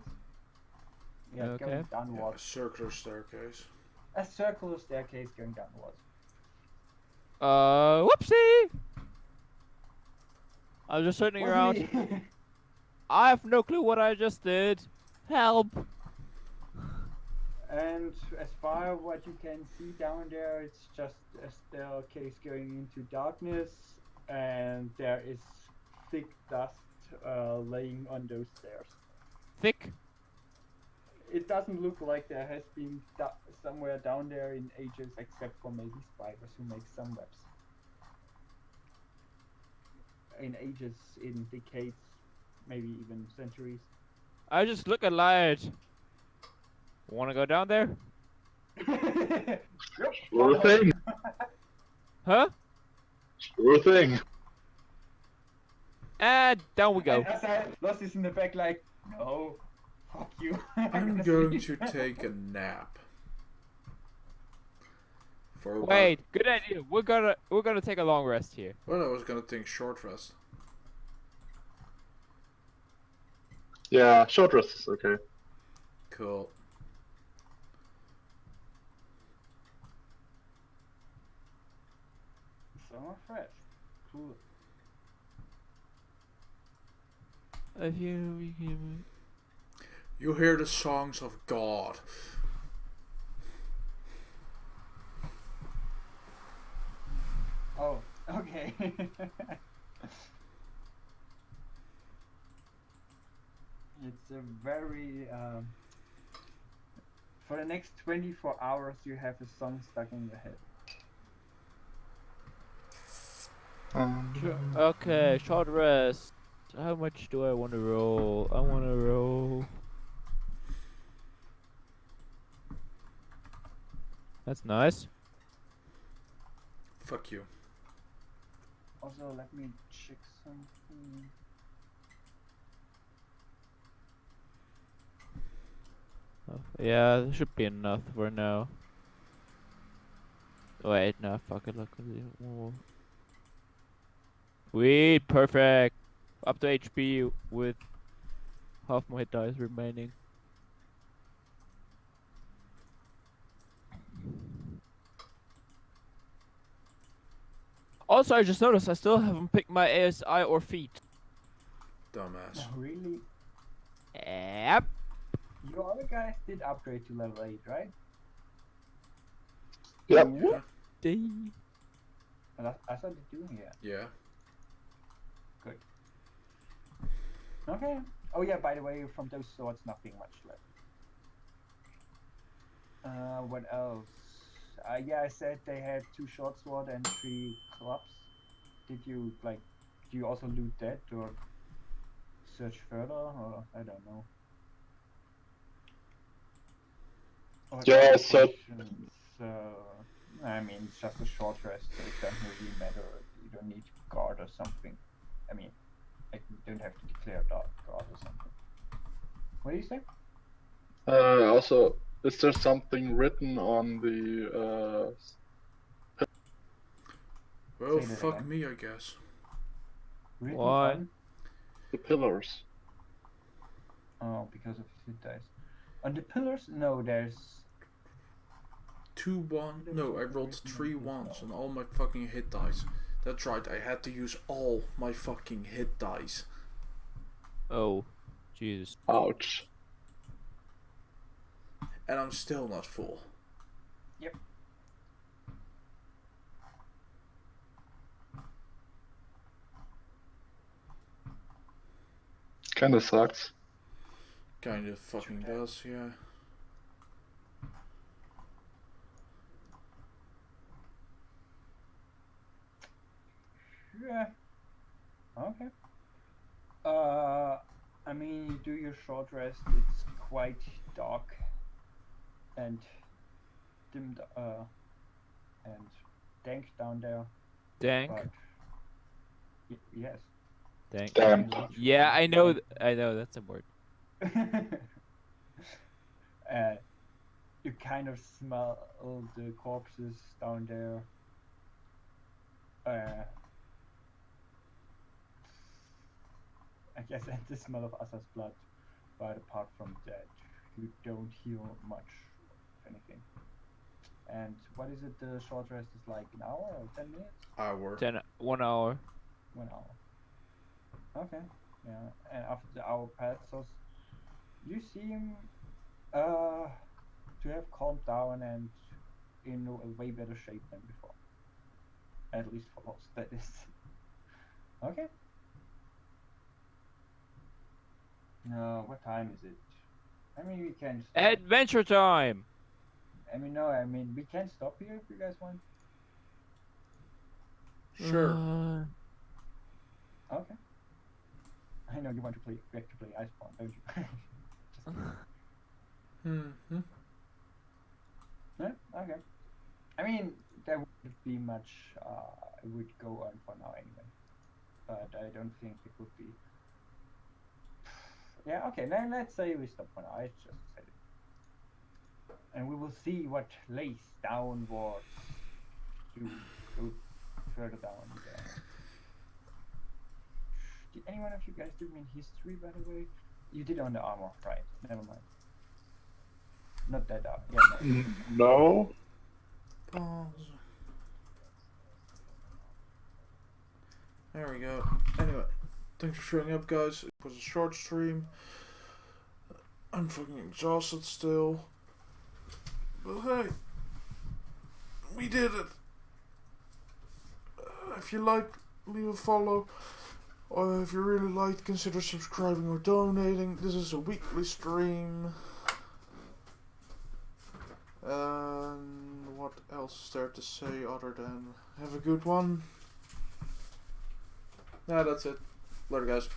Yeah, Okay. going Yeah, a downwards. circular staircase. A circular staircase going downwards. Whoopsie! I'm just turning around. Whoopsie. I have no clue what I just did. Help! And as far as what you can see down there, it's just a staircase going into darkness, and there is thick dust laying on those stairs. Thick? It doesn't look like there has been somewhere down there in ages, except for maybe spiders who make some webs. In ages, in decades, maybe even centuries. I just look at light. Wanna go down there? Yep. Sure thing. Huh? Sure thing. And down we go. And as I lost this in the back, like, no, fuck you. I'm going to take a nap. For about- Wait, good idea. We're gonna take a long rest here. Well, I was gonna take short rest. Yeah, short rest is okay. Cool. Summer fresh. Cool. You hear the songs of God. Oh, okay. It's a very for the next 24 hours you have a song stuck in your head. Okay, short rest. How much do I want to roll? I want to roll. That's nice. Fuck you. Also, let me check something. Oh, yeah, that should be enough for now. Wait, no, fuck it, look. Sweet, perfect. Up to HP with half my hit dice remaining. Also, I just noticed I still haven't picked my ASI or feet. Dumbass. Oh, really? Yep. You other guys did upgrade to level 8, right? Yep. Yeah. And I thought they do here. Yeah. Good. Okay. Oh yeah, by the way, from those swords, nothing much left. What else? Yeah, I said they had 2 short sword and 3 clubs. Did you do you also loot that or search further, or I don't know? Or Yeah, I said- So I mean, it's just a short rest, so it doesn't really matter. You don't need guard or something. I mean, like, you don't have to declare guard or something. What do you say? Also, is there something written on the Well, Say that fuck again. me, I guess. Written Why? on? the pillars? Oh, because of hit dice. On the pillars? No, there's 2 1. No, I rolled 3 1s on all my fucking hit dice. That's right, I had to use all my fucking hit dice. Oh, Jesus. Ouch. And I'm still not full. Yep. Kinda sucks. Kinda fucking does, yeah. Yeah. Okay. I mean, you do your short rest. It's quite dark and dimmed, and dank down there. Dank. But yes. Dank. Damn. Yeah, I know. I know. That's a word. You kind of smell the corpses down there. I guess, and the smell of Asa's blood. But apart from that, you don't hear much of anything. And what is it? The short rest is like an hour or 10 minutes? Hour. 1 hour. 1 hour. Okay. Yeah. And after the hour passes, you seem to have calmed down and in a way better shape than before. At least for us, that is. Okay. What time is it? I mean, we can stop. Adventure time. I mean, no, I mean, we can stop here if you guys want. Sure. Okay. I know you want to play back to play Iceborne, don't you? Just kidding. Mm-hmm. Yeah, okay. I mean, there wouldn't be much I would go on for now anyway. But I don't think it would be. Yeah, okay, then let's say we stop for now. I just said it. And we will see what lays downwards to go further down there. Did any one of you guys do me in history, by the way? You did on the armor, right? Never mind. Not that up. Yeah, no. No. Pause. There we go. Anyway, thanks for showing up, guys. It was a short stream. I'm fucking exhausted still. But hey, we did it. If you like, leave a follow. If you really liked, consider subscribing or donating. This is a weekly stream. And what else is there to say other than have a good one? Yeah, that's it. Later, guys.